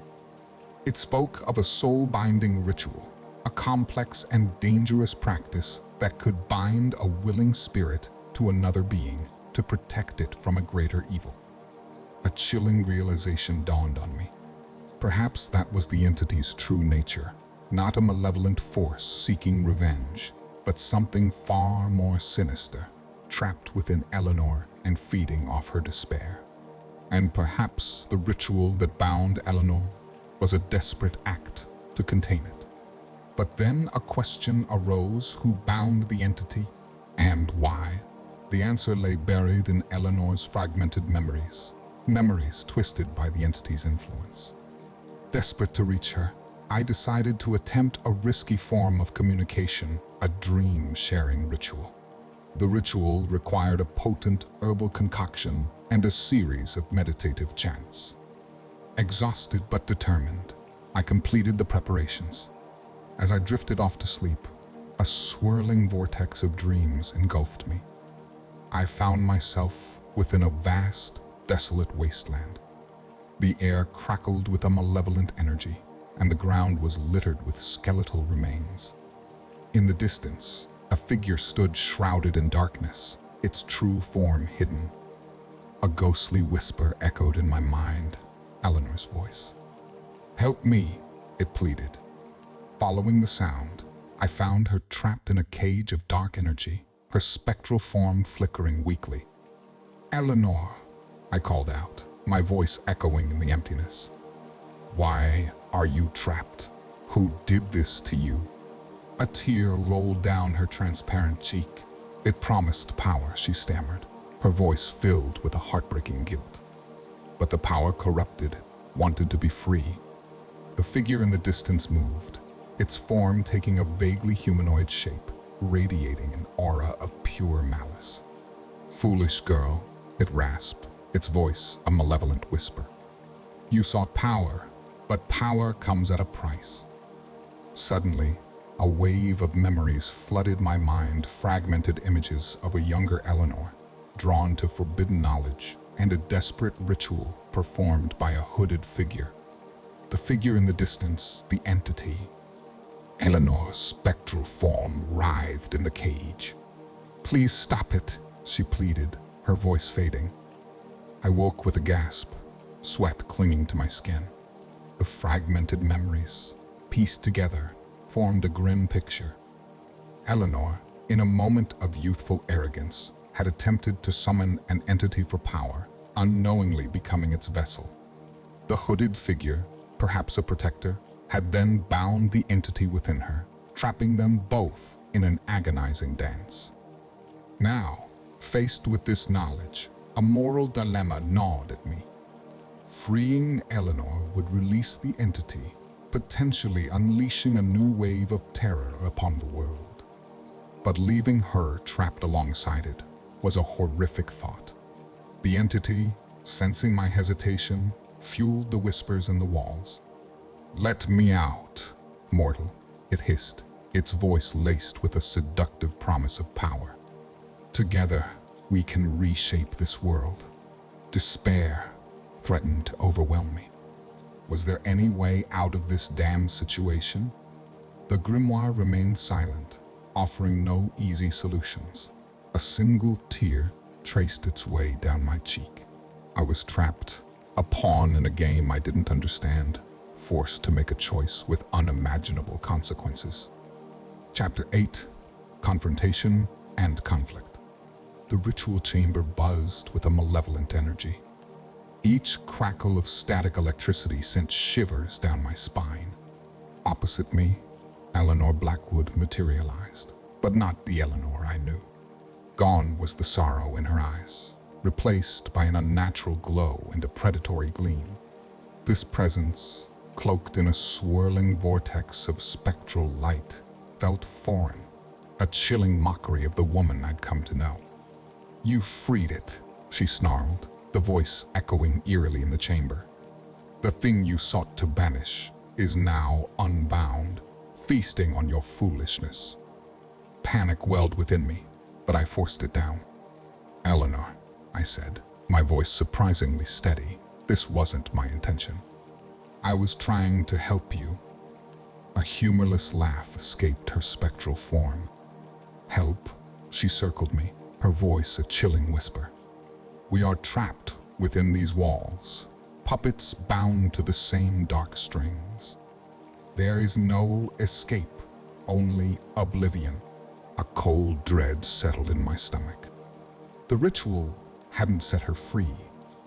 It spoke of a soul-binding ritual, a complex and dangerous practice that could bind a willing spirit to another being to protect it from a greater evil. A chilling realization dawned on me. Perhaps that was the entity's true nature, not a malevolent force seeking revenge, but something far more sinister, trapped within Eleanor and feeding off her despair. And perhaps the ritual that bound Eleanor was a desperate act to contain it. But then a question arose: who bound the entity, and why? The answer lay buried in Eleanor's fragmented memories twisted by the entity's influence. Desperate to reach her, I decided to attempt a risky form of communication, a dream-sharing ritual. The ritual required a potent herbal concoction and a series of meditative chants. Exhausted but determined, I completed the preparations. As I drifted off to sleep, a swirling vortex of dreams engulfed me. I found myself within a vast, desolate wasteland. The air crackled with a malevolent energy, and the ground was littered with skeletal remains. In the distance, a figure stood shrouded in darkness, its true form hidden. A ghostly whisper echoed in my mind, Eleanor's voice. "Help me," it pleaded. Following the sound, I found her trapped in a cage of dark energy, her spectral form flickering weakly. "Eleanor," I called out, my voice echoing in the emptiness. "Why are you trapped? Who did this to you?" A tear rolled down her transparent cheek. "It promised power," she stammered, her voice filled with a heartbreaking guilt. "But the power corrupted, wanted to be free." The figure in the distance moved, its form taking a vaguely humanoid shape, radiating an aura of pure malice. "Foolish girl," it rasped, its voice a malevolent whisper. "You sought power, but power comes at a price." Suddenly, a wave of memories flooded my mind, fragmented images of a younger Eleanor, drawn to forbidden knowledge, and a desperate ritual performed by a hooded figure. The figure in the distance, the entity. Eleanor's spectral form writhed in the cage. "Please stop it," she pleaded, her voice fading. I woke with a gasp, sweat clinging to my skin. The fragmented memories, pieced together, formed a grim picture. Eleanor, in a moment of youthful arrogance, had attempted to summon an entity for power, unknowingly becoming its vessel. The hooded figure, perhaps a protector, had then bound the entity within her, trapping them both in an agonizing dance. Now, faced with this knowledge, a moral dilemma gnawed at me. Freeing Eleanor would release the entity, potentially unleashing a new wave of terror upon the world. But leaving her trapped alongside it was a horrific thought. The entity, sensing my hesitation, fueled the whispers in the walls. "Let me out, mortal," it hissed, its voice laced with a seductive promise of power. "Together, we can reshape this world." Despair threatened to overwhelm me. Was there any way out of this damned situation? The grimoire remained silent, offering no easy solutions. A single tear traced its way down my cheek. I was trapped, a pawn in a game I didn't understand, forced to make a choice with unimaginable consequences. Chapter 8: Confrontation and Conflict. The ritual chamber buzzed with a malevolent energy. Each crackle of static electricity sent shivers down my spine. Opposite me, Eleanor Blackwood materialized, but not the Eleanor I knew. Gone was the sorrow in her eyes, replaced by an unnatural glow and a predatory gleam. This presence, cloaked in a swirling vortex of spectral light, felt foreign, a chilling mockery of the woman I'd come to know. "You freed it," she snarled, the voice echoing eerily in the chamber. "The thing you sought to banish is now unbound, feasting on your foolishness." Panic welled within me, but I forced it down. "Eleanor," I said, my voice surprisingly steady. "This wasn't my intention. I was trying to help you." A humorless laugh escaped her spectral form. "Help?" She circled me, her voice a chilling whisper. "We are trapped within these walls, puppets bound to the same dark strings. There is no escape, only oblivion." A cold dread settled in my stomach. The ritual hadn't set her free.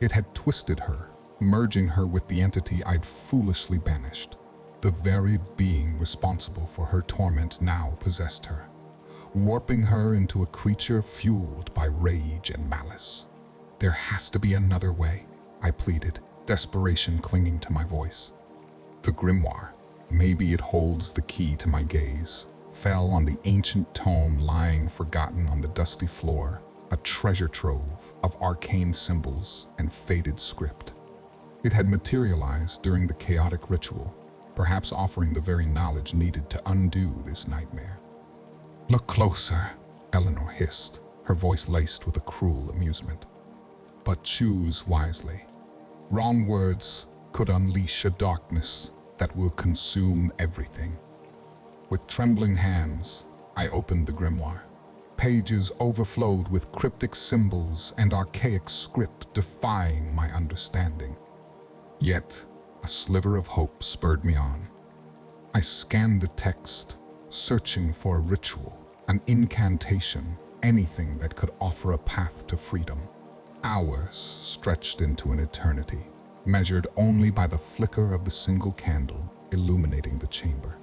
It had twisted her, merging her with the entity I'd foolishly banished. The very being responsible for her torment now possessed her, warping her into a creature fueled by rage and malice. "There has to be another way," I pleaded, desperation clinging to my voice. The grimoire, maybe it holds the key to my gaze, fell on the ancient tome lying forgotten on the dusty floor, a treasure trove of arcane symbols and faded script. It had materialized during the chaotic ritual, perhaps offering the very knowledge needed to undo this nightmare. "Look closer," Eleanor hissed, her voice laced with a cruel amusement. "But choose wisely. Wrong words could unleash a darkness that will consume everything." With trembling hands, I opened the grimoire. Pages overflowed with cryptic symbols and archaic script defying my understanding. Yet, a sliver of hope spurred me on. I scanned the text, searching for a ritual, an incantation, anything that could offer a path to freedom. Hours stretched into an eternity, measured only by the flicker of the single candle illuminating the chamber.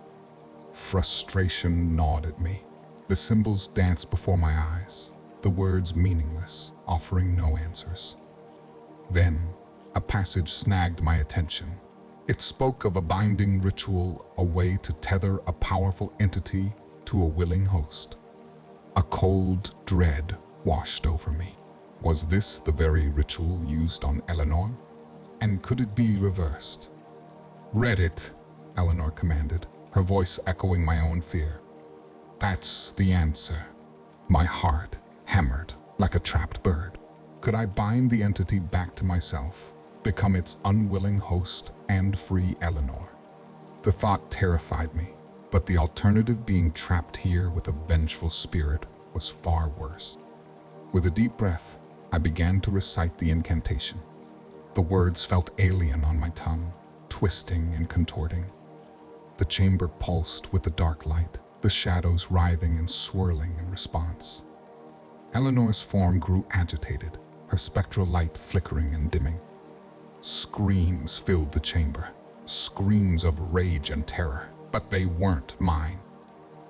Frustration gnawed at me. The symbols danced before my eyes, the words meaningless, offering no answers. Then, a passage snagged my attention. It spoke of a binding ritual, a way to tether a powerful entity to a willing host. A cold dread washed over me. Was this the very ritual used on Eleanor? And could it be reversed? "Read it," Eleanor commanded, her voice echoing my own fear. "That's the answer." My heart hammered like a trapped bird. Could I bind the entity back to myself, become its unwilling host, and free Eleanor? The thought terrified me, but the alternative, being trapped here with a vengeful spirit, was far worse. With a deep breath, I began to recite the incantation. The words felt alien on my tongue, twisting and contorting. The chamber pulsed with the dark light, the shadows writhing and swirling in response. Eleanor's form grew agitated, her spectral light flickering and dimming. Screams filled the chamber, screams of rage and terror, but they weren't mine.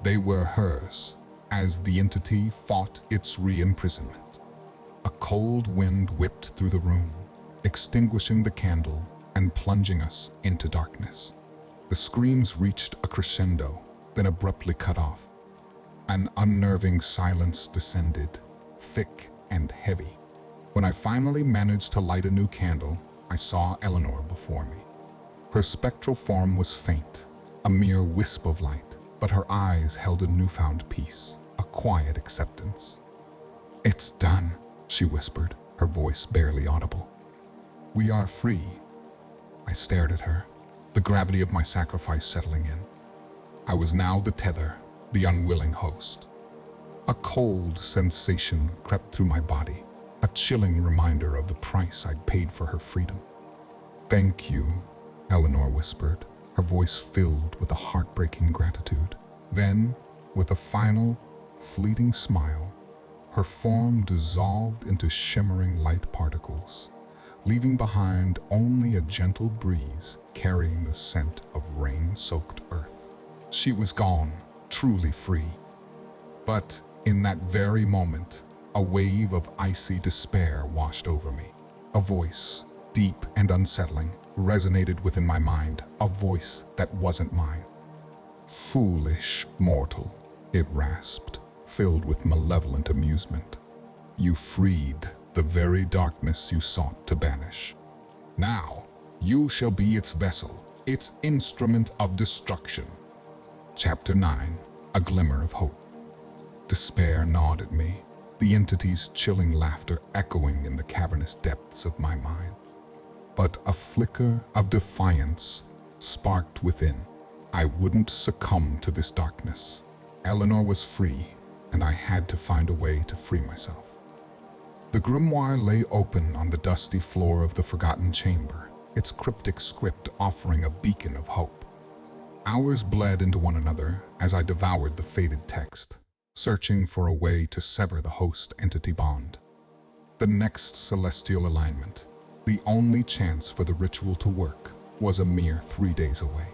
They were hers, as the entity fought its re-imprisonment. A cold wind whipped through the room, extinguishing the candle and plunging us into darkness. The screams reached a crescendo, then abruptly cut off. An unnerving silence descended, thick and heavy. When I finally managed to light a new candle, I saw Eleanor before me. Her spectral form was faint, a mere wisp of light, but her eyes held a newfound peace, a quiet acceptance. "It's done," she whispered, her voice barely audible. "We are free." I stared at her, the gravity of my sacrifice settling in. I was now the tether, the unwilling host. A cold sensation crept through my body, a chilling reminder of the price I'd paid for her freedom. "Thank you," Eleanor whispered, her voice filled with a heartbreaking gratitude. Then, with a final, fleeting smile, her form dissolved into shimmering light particles, leaving behind only a gentle breeze carrying the scent of rain-soaked earth. She was gone, truly free. But in that very moment, a wave of icy despair washed over me. A voice, deep and unsettling, resonated within my mind, a voice that wasn't mine. "Foolish mortal," it rasped, filled with malevolent amusement. "You freed the very darkness you sought to banish. Now, you shall be its vessel, its instrument of destruction." Chapter 9, A Glimmer of Hope. Despair gnawed at me, the entity's chilling laughter echoing in the cavernous depths of my mind. But a flicker of defiance sparked within. I wouldn't succumb to this darkness. Eleanor was free, and I had to find a way to free myself. The grimoire lay open on the dusty floor of the forgotten chamber, its cryptic script offering a beacon of hope. Hours bled into one another as I devoured the faded text, searching for a way to sever the host-entity bond. The next celestial alignment, the only chance for the ritual to work, was a mere 3 days away.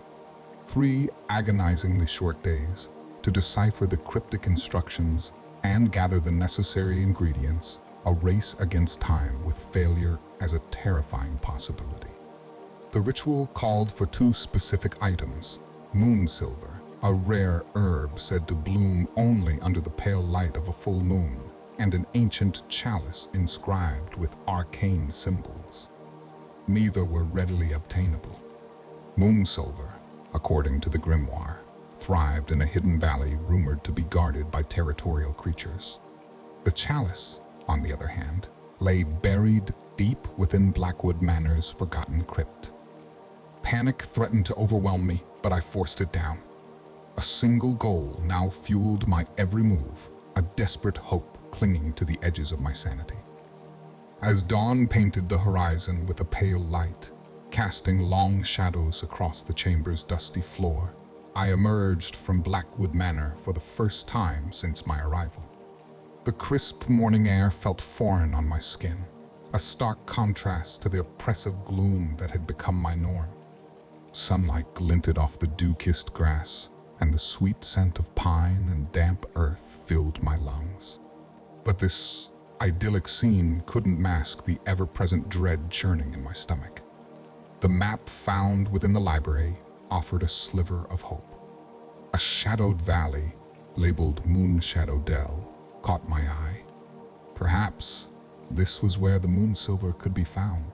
3 agonizingly short days to decipher the cryptic instructions and gather the necessary ingredients, a race against time with failure as a terrifying possibility. The ritual called for 2 specific items: moon silver, a rare herb said to bloom only under the pale light of a full moon, and an ancient chalice inscribed with arcane symbols. Neither were readily obtainable. Moon silver, according to the grimoire, thrived in a hidden valley rumored to be guarded by territorial creatures. The chalice, on the other hand, lay buried deep within Blackwood Manor's forgotten crypt. Panic threatened to overwhelm me, but I forced it down. A single goal now fueled my every move, a desperate hope clinging to the edges of my sanity. As dawn painted the horizon with a pale light, casting long shadows across the chamber's dusty floor, I emerged from Blackwood Manor for the first time since my arrival. The crisp morning air felt foreign on my skin, a stark contrast to the oppressive gloom that had become my norm. Sunlight glinted off the dew-kissed grass, and the sweet scent of pine and damp earth filled my lungs. But this idyllic scene couldn't mask the ever-present dread churning in my stomach. The map found within the library offered a sliver of hope. A shadowed valley, labeled Moonshadow Dell, caught my eye. Perhaps this was where the Moonsilver could be found.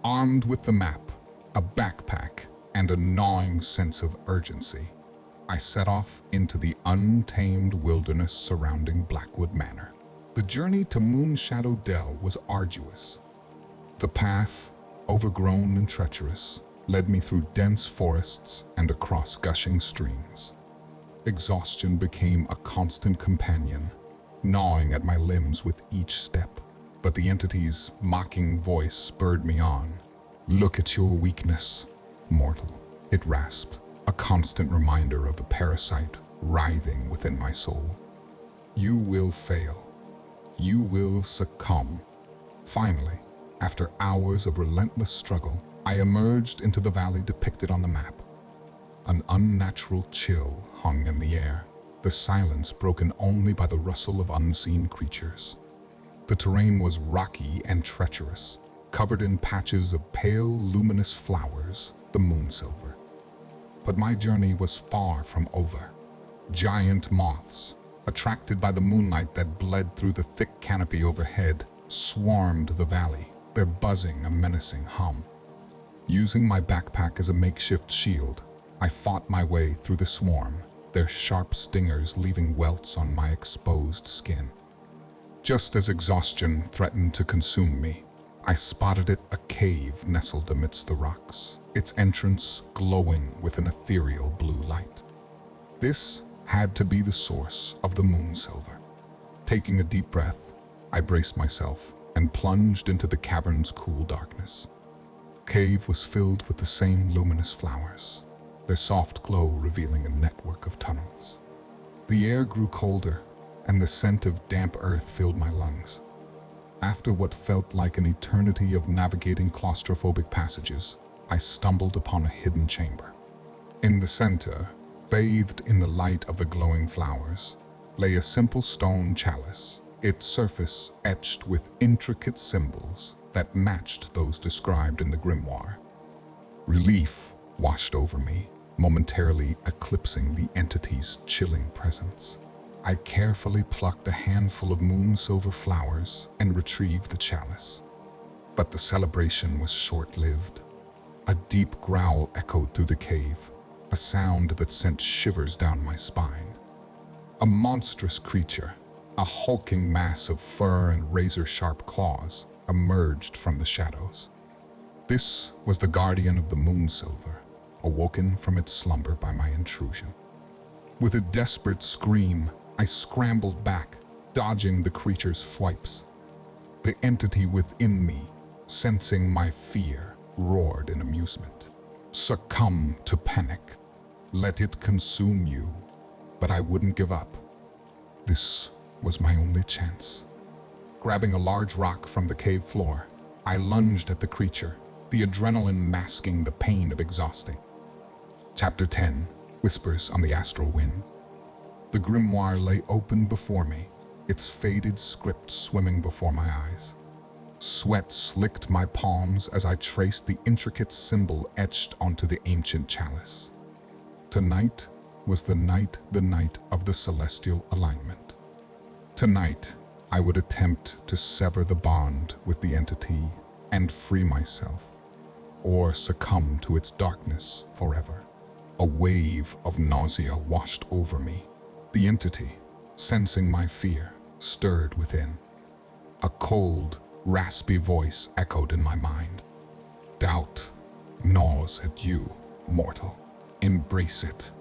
Armed with the map, a backpack, and a gnawing sense of urgency, I set off into the untamed wilderness surrounding Blackwood Manor. The journey to Moonshadow Dell was arduous. The path, overgrown and treacherous, led me through dense forests and across gushing streams. Exhaustion became a constant companion, gnawing at my limbs with each step. But the entity's mocking voice spurred me on. "Look at your weakness, mortal," it rasped, a constant reminder of the parasite writhing within my soul. "You will fail. You will succumb." Finally, after hours of relentless struggle, I emerged into the valley depicted on the map. An unnatural chill hung in the air, the silence broken only by the rustle of unseen creatures. The terrain was rocky and treacherous, covered in patches of pale, luminous flowers, the Moonsilver. But my journey was far from over. Giant moths, attracted by the moonlight that bled through the thick canopy overhead, swarmed the valley, their buzzing a menacing hum. Using my backpack as a makeshift shield, I fought my way through the swarm, their sharp stingers leaving welts on my exposed skin. Just as exhaustion threatened to consume me, I spotted a cave nestled amidst the rocks, its entrance glowing with an ethereal blue light. This had to be the source of the Moonsilver. Taking a deep breath, I braced myself and plunged into the cavern's cool darkness. The cave was filled with the same luminous flowers, their soft glow revealing a network of tunnels. The air grew colder, and the scent of damp earth filled my lungs. After what felt like an eternity of navigating claustrophobic passages, I stumbled upon a hidden chamber. In the center, bathed in the light of the glowing flowers, lay a simple stone chalice, its surface etched with intricate symbols that matched those described in the grimoire. Relief washed over me, momentarily eclipsing the entity's chilling presence. I carefully plucked a handful of Moonsilver flowers and retrieved the chalice. But the celebration was short-lived. A deep growl echoed through the cave, a sound that sent shivers down my spine. A monstrous creature, a hulking mass of fur and razor-sharp claws, emerged from the shadows. This was the guardian of the Moonsilver, awoken from its slumber by my intrusion. With a desperate scream, I scrambled back, dodging the creature's swipes. The entity within me, sensing my fear, roared in amusement. "Succumb to panic. Let it consume you." But I wouldn't give up. This was my only chance. Grabbing a large rock from the cave floor, I lunged at the creature, the adrenaline masking the pain of exhausting. Chapter 10, Whispers on the Astral Wind. The grimoire lay open before me, its faded script swimming before my eyes. Sweat slicked my palms as I traced the intricate symbol etched onto the ancient chalice. Tonight was the night of the celestial alignment. Tonight, I would attempt to sever the bond with the entity and free myself, or succumb to its darkness forever. A wave of nausea washed over me. The entity, sensing my fear, stirred within. A cold, raspy voice echoed in my mind. "Doubt gnaws at you, mortal. Embrace it.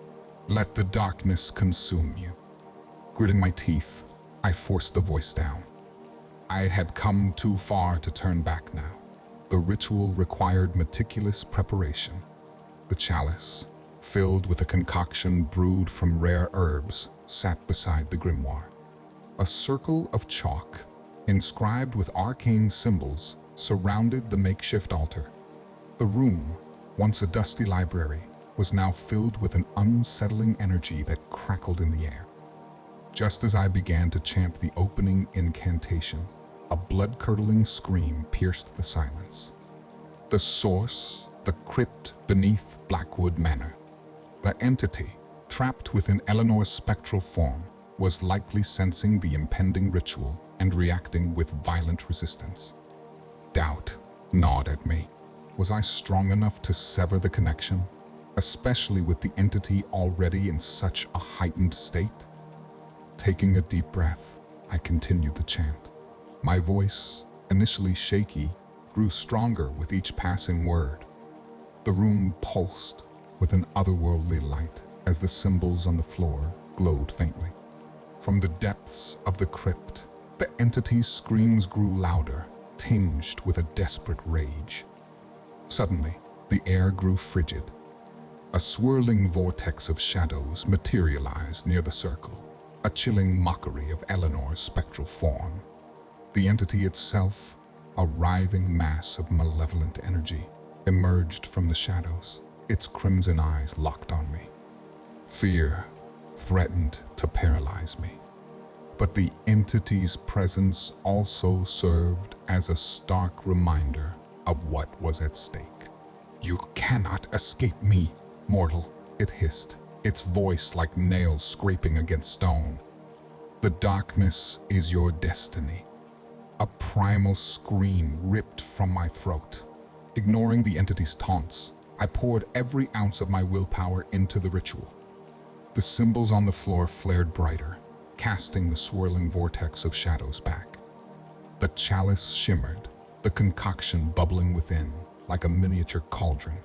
Let the darkness consume you." Gritting my teeth, I forced the voice down. I had come too far to turn back now. The ritual required meticulous preparation. The chalice, filled with a concoction brewed from rare herbs, sat beside the grimoire. A circle of chalk, inscribed with arcane symbols, surrounded the makeshift altar. The room, once a dusty library, was now filled with an unsettling energy that crackled in the air. Just as I began to chant the opening incantation, a blood-curdling scream pierced the silence. The source, the crypt beneath Blackwood Manor. The entity, trapped within Eleanor's spectral form, was likely sensing the impending ritual and reacting with violent resistance. Doubt gnawed at me. Was I strong enough to sever the connection, especially with the entity already in such a heightened state? Taking a deep breath, I continued the chant. My voice, initially shaky, grew stronger with each passing word. The room pulsed with an otherworldly light as the symbols on the floor glowed faintly. From the depths of the crypt, the entity's screams grew louder, tinged with a desperate rage. Suddenly, the air grew frigid. A swirling vortex of shadows materialized near the circle, a chilling mockery of Eleanor's spectral form. The entity itself, a writhing mass of malevolent energy, emerged from the shadows, its crimson eyes locked on me. Fear threatened to paralyze me. But the entity's presence also served as a stark reminder of what was at stake. "You cannot escape me, mortal," it hissed, its voice like nails scraping against stone. "The darkness is your destiny." A primal scream ripped from my throat. Ignoring the entity's taunts, I poured every ounce of my willpower into the ritual. The symbols on the floor flared brighter, casting the swirling vortex of shadows back. The chalice shimmered, the concoction bubbling within like a miniature cauldron.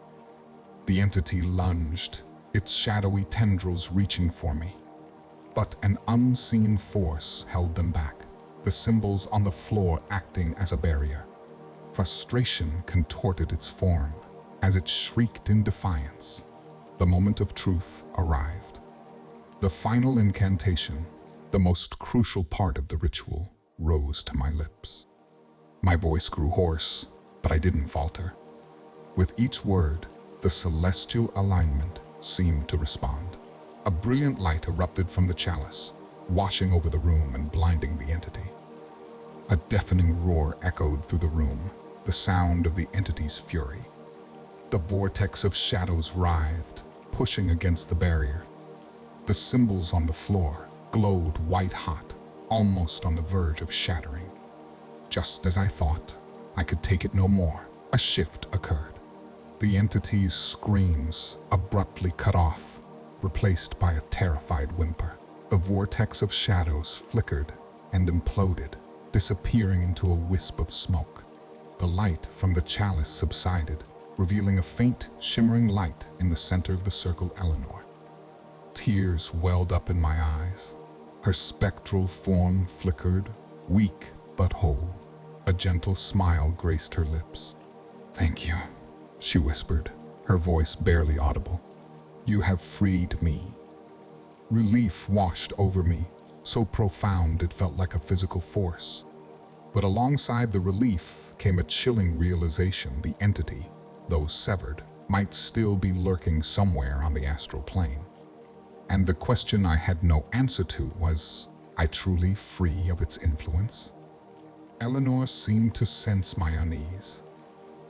The entity lunged, its shadowy tendrils reaching for me. But an unseen force held them back, the symbols on the floor acting as a barrier. Frustration contorted its form as it shrieked in defiance. The moment of truth arrived. The final incantation, the most crucial part of the ritual, rose to my lips. My voice grew hoarse, but I didn't falter. With each word, the celestial alignment seemed to respond. A brilliant light erupted from the chalice, washing over the room and blinding the entity. A deafening roar echoed through the room, the sound of the entity's fury. The vortex of shadows writhed, pushing against the barrier. The symbols on the floor glowed white-hot, almost on the verge of shattering. Just as I thought I could take it no more, a shift occurred. The entity's screams abruptly cut off, replaced by a terrified whimper. The vortex of shadows flickered and imploded, disappearing into a wisp of smoke. The light from the chalice subsided, revealing a faint, shimmering light in the center of the circle Eleanor. Tears welled up in my eyes. Her spectral form flickered, weak but whole. A gentle smile graced her lips. "Thank you," she whispered, her voice barely audible. "You have freed me." Relief washed over me, so profound it felt like a physical force. But alongside the relief came a chilling realization the entity, though severed, might still be lurking somewhere on the astral plane. And the question I had no answer to was, I truly free of its influence? Eleanor seemed to sense my unease.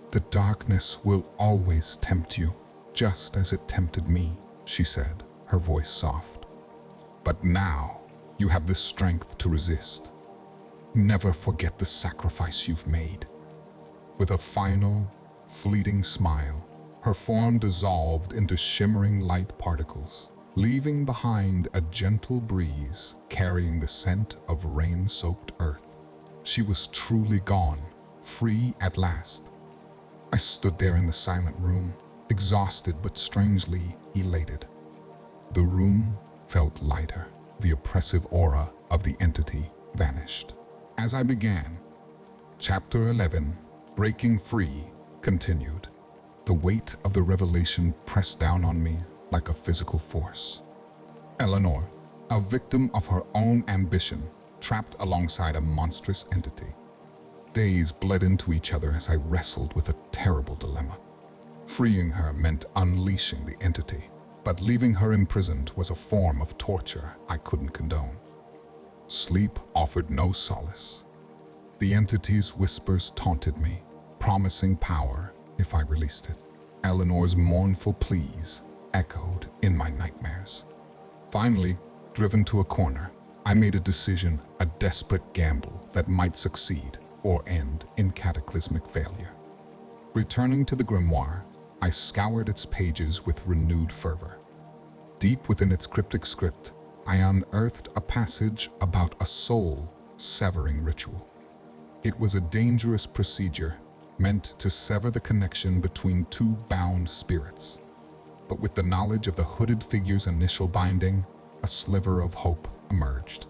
"The darkness will always tempt you, just as it tempted me," she said, her voice soft. "But now you have the strength to resist. Never forget the sacrifice you've made." With a final, fleeting smile, her form dissolved into shimmering light particles, leaving behind a gentle breeze carrying the scent of rain-soaked earth. She was truly gone, free at last. I stood there in the silent room, exhausted but strangely elated. The room felt lighter. The oppressive aura of the entity vanished. As I began, Chapter 11, Breaking Free, continued. The weight of the revelation pressed down on me, like a physical force. Eleanor, a victim of her own ambition, trapped alongside a monstrous entity. Days bled into each other as I wrestled with a terrible dilemma. Freeing her meant unleashing the entity, but leaving her imprisoned was a form of torture I couldn't condone. Sleep offered no solace. The entity's whispers taunted me, promising power if I released it. Eleanor's mournful pleas echoed in my nightmares. Finally, driven to a corner, I made a decision, a desperate gamble that might succeed or end in cataclysmic failure. Returning to the grimoire, I scoured its pages with renewed fervor. Deep within its cryptic script, I unearthed a passage about a soul-severing ritual. It was a dangerous procedure meant to sever the connection between two bound spirits. But with the knowledge of the hooded figure's initial binding, a sliver of hope emerged.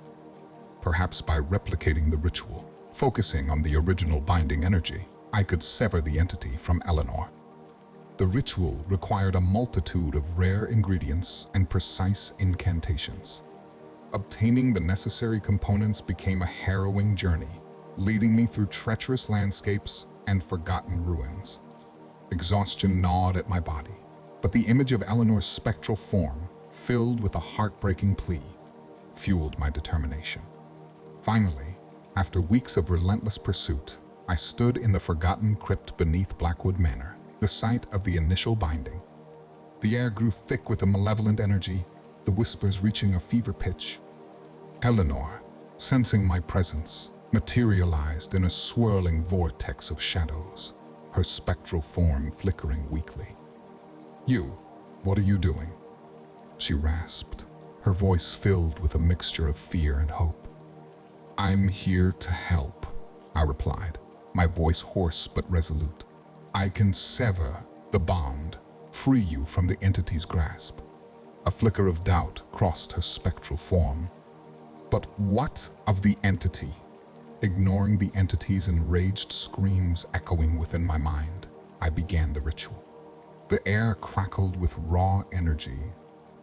Perhaps by replicating the ritual, focusing on the original binding energy, I could sever the entity from Eleanor. The ritual required a multitude of rare ingredients and precise incantations. Obtaining the necessary components became a harrowing journey, leading me through treacherous landscapes and forgotten ruins. Exhaustion gnawed at my body, but the image of Eleanor's spectral form, filled with a heartbreaking plea, fueled my determination. Finally, after weeks of relentless pursuit, I stood in the forgotten crypt beneath Blackwood Manor, the site of the initial binding. The air grew thick with a malevolent energy, the whispers reaching a fever pitch. Eleanor, sensing my presence, materialized in a swirling vortex of shadows, her spectral form flickering weakly. "You, what are you doing?" she rasped, her voice filled with a mixture of fear and hope. "I'm here to help," I replied, my voice hoarse but resolute. "I can sever the bond, free you from the entity's grasp." A flicker of doubt crossed her spectral form. "But what of the entity?" Ignoring the entity's enraged screams echoing within my mind, I began the ritual. The air crackled with raw energy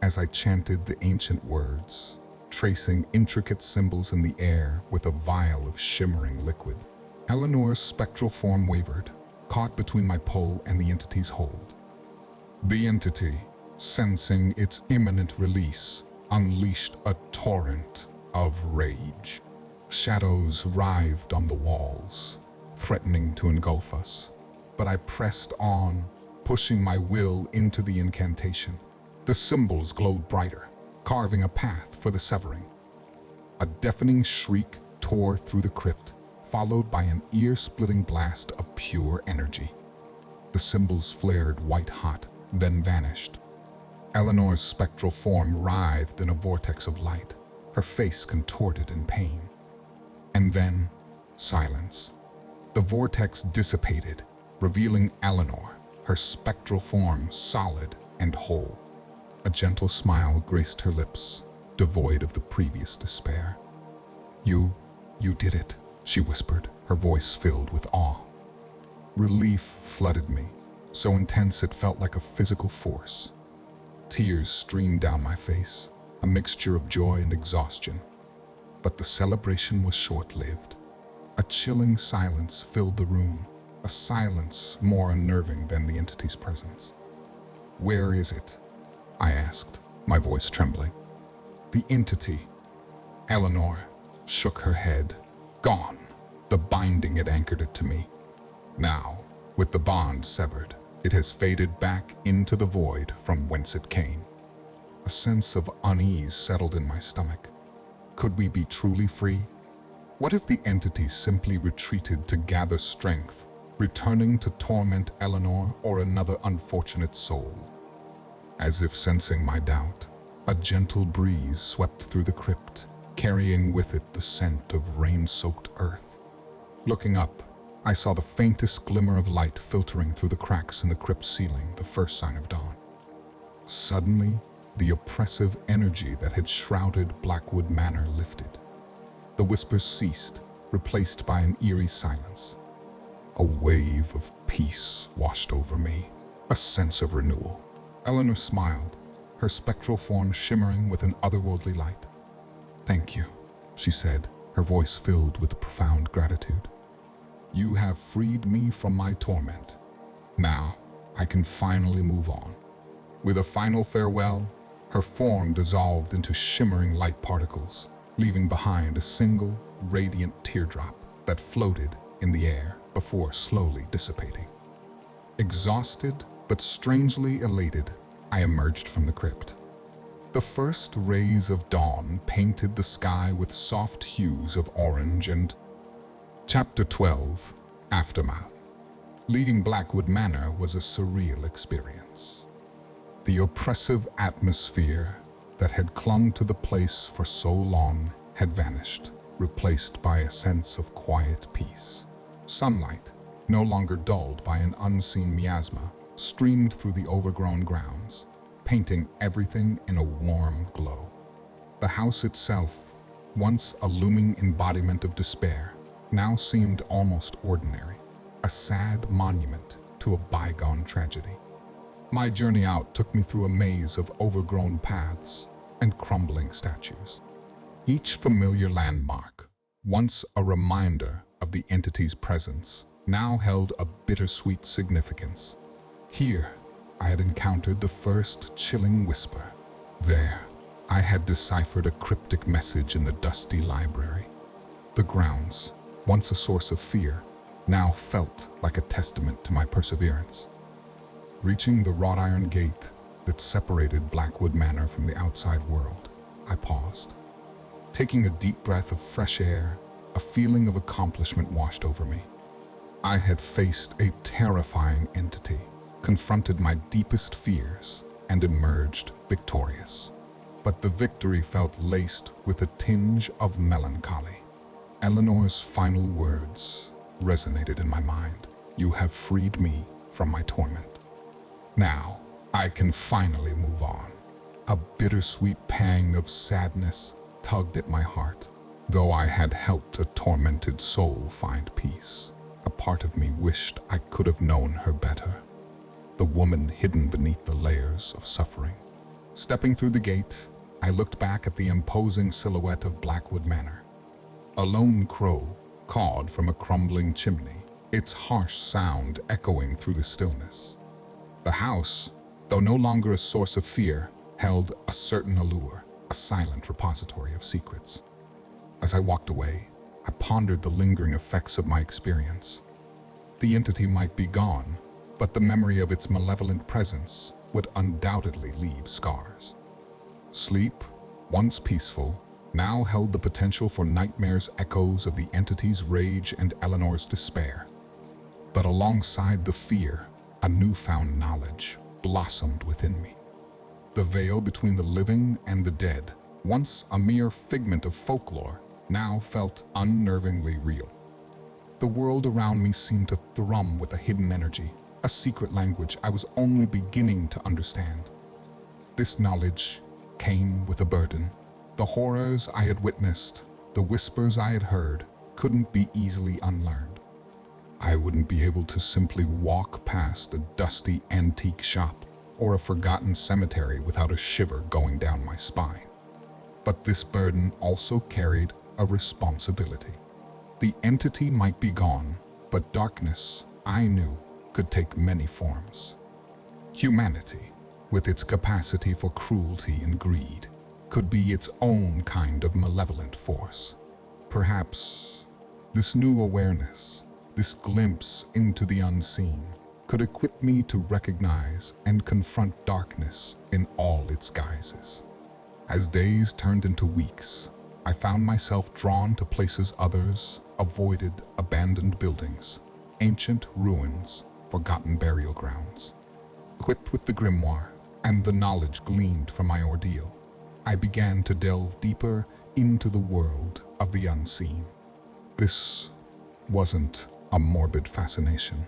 as I chanted the ancient words, tracing intricate symbols in the air with a vial of shimmering liquid. Eleanor's spectral form wavered, caught between my pull and the entity's hold. The entity, sensing its imminent release, unleashed a torrent of rage. Shadows writhed on the walls, threatening to engulf us. But I pressed on, pushing my will into the incantation. The symbols glowed brighter, carving a path for the severing. A deafening shriek tore through the crypt, followed by an ear-splitting blast of pure energy. The symbols flared white-hot, then vanished. Eleanor's spectral form writhed in a vortex of light, her face contorted in pain. And then, silence. The vortex dissipated, revealing Eleanor, her spectral form solid and whole. A gentle smile graced her lips, devoid of the previous despair. You did it," she whispered, her voice filled with awe. Relief flooded me, so intense it felt like a physical force. Tears streamed down my face, a mixture of joy and exhaustion. But the celebration was short-lived. A chilling silence filled the room, a silence more unnerving than the entity's presence. "Where is it?" I asked, my voice trembling. "The entity." Eleanor shook her head. "Gone. The binding had anchored it to me. Now, with the bond severed, it has faded back into the void from whence it came." A sense of unease settled in my stomach. Could we be truly free? What if the entity simply retreated to gather strength, returning to torment Eleanor or another unfortunate soul? As if sensing my doubt, a gentle breeze swept through the crypt, carrying with it the scent of rain-soaked earth. Looking up, I saw the faintest glimmer of light filtering through the cracks in the crypt ceiling, the first sign of dawn. Suddenly, the oppressive energy that had shrouded Blackwood Manor lifted. The whispers ceased, replaced by an eerie silence. A wave of peace washed over me, a sense of renewal. Eleanor smiled, her spectral form shimmering with an otherworldly light. "Thank you," she said, her voice filled with profound gratitude. "You have freed me from my torment. Now, I can finally move on." With a final farewell, her form dissolved into shimmering light particles, leaving behind a single, radiant teardrop that floated in the air before slowly dissipating. Exhausted, but strangely elated, I emerged from the crypt. The first rays of dawn painted the sky with soft hues of orange and... Chapter 12, Aftermath. Leaving Blackwood Manor was a surreal experience. The oppressive atmosphere that had clung to the place for so long had vanished, replaced by a sense of quiet peace. Sunlight, no longer dulled by an unseen miasma, streamed through the overgrown grounds, painting everything in a warm glow. The house itself, once a looming embodiment of despair, now seemed almost ordinary, a sad monument to a bygone tragedy. My journey out took me through a maze of overgrown paths and crumbling statues. Each familiar landmark, once a reminder of the entity's presence, now held a bittersweet significance. Here, I had encountered the first chilling whisper. There, I had deciphered a cryptic message in the dusty library. The grounds, once a source of fear, now felt like a testament to my perseverance. Reaching the wrought iron gate that separated Blackwood Manor from the outside world, I paused. Taking a deep breath of fresh air, a feeling of accomplishment washed over me. I had faced a terrifying entity, confronted my deepest fears, and emerged victorious. But the victory felt laced with a tinge of melancholy. Eleanor's final words resonated in my mind. "You have freed me from my torment. Now, I can finally move on." A bittersweet pang of sadness tugged at my heart. Though I had helped a tormented soul find peace, a part of me wished I could have known her better. The woman hidden beneath the layers of suffering. Stepping through the gate, I looked back at the imposing silhouette of Blackwood Manor. A lone crow cawed from a crumbling chimney, its harsh sound echoing through the stillness. The house, though no longer a source of fear, held a certain allure, a silent repository of secrets. As I walked away, I pondered the lingering effects of my experience. The entity might be gone, but the memory of its malevolent presence would undoubtedly leave scars. Sleep, once peaceful, now held the potential for nightmares, echoes of the entity's rage and Eleanor's despair. But alongside the fear, a newfound knowledge blossomed within me. The veil between the living and the dead, once a mere figment of folklore, now felt unnervingly real. The world around me seemed to thrum with a hidden energy, a secret language I was only beginning to understand. This knowledge came with a burden. The horrors I had witnessed, the whispers I had heard, couldn't be easily unlearned. I wouldn't be able to simply walk past a dusty antique shop or a forgotten cemetery without a shiver going down my spine. But this burden also carried a responsibility. The entity might be gone, but darkness, I knew, could take many forms. Humanity, with its capacity for cruelty and greed, could be its own kind of malevolent force. Perhaps this new awareness, this glimpse into the unseen, could equip me to recognize and confront darkness in all its guises. As days turned into weeks, I found myself drawn to places others avoided: abandoned buildings, ancient ruins, forgotten burial grounds. Equipped with the grimoire and the knowledge gleaned from my ordeal, I began to delve deeper into the world of the unseen. This wasn't a morbid fascination,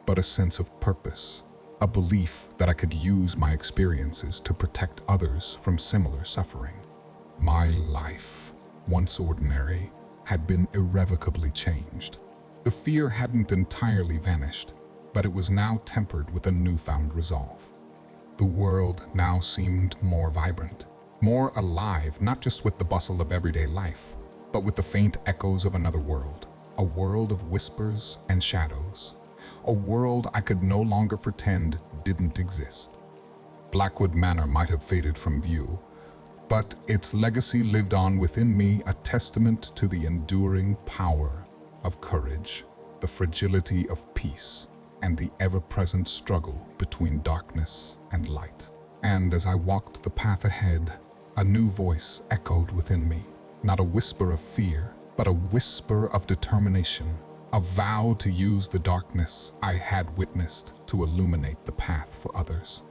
but a sense of purpose, a belief that I could use my experiences to protect others from similar suffering. My life, once ordinary, had been irrevocably changed. The fear hadn't entirely vanished, but it was now tempered with a newfound resolve. The world now seemed more vibrant, more alive, not just with the bustle of everyday life, but with the faint echoes of another world, a world of whispers and shadows, a world I could no longer pretend didn't exist. Blackwood Manor might have faded from view, but its legacy lived on within me, a testament to the enduring power of courage, the fragility of peace, and the ever-present struggle between darkness and light. And as I walked the path ahead, a new voice echoed within me, not a whisper of fear, but a whisper of determination, a vow to use the darkness I had witnessed to illuminate the path for others.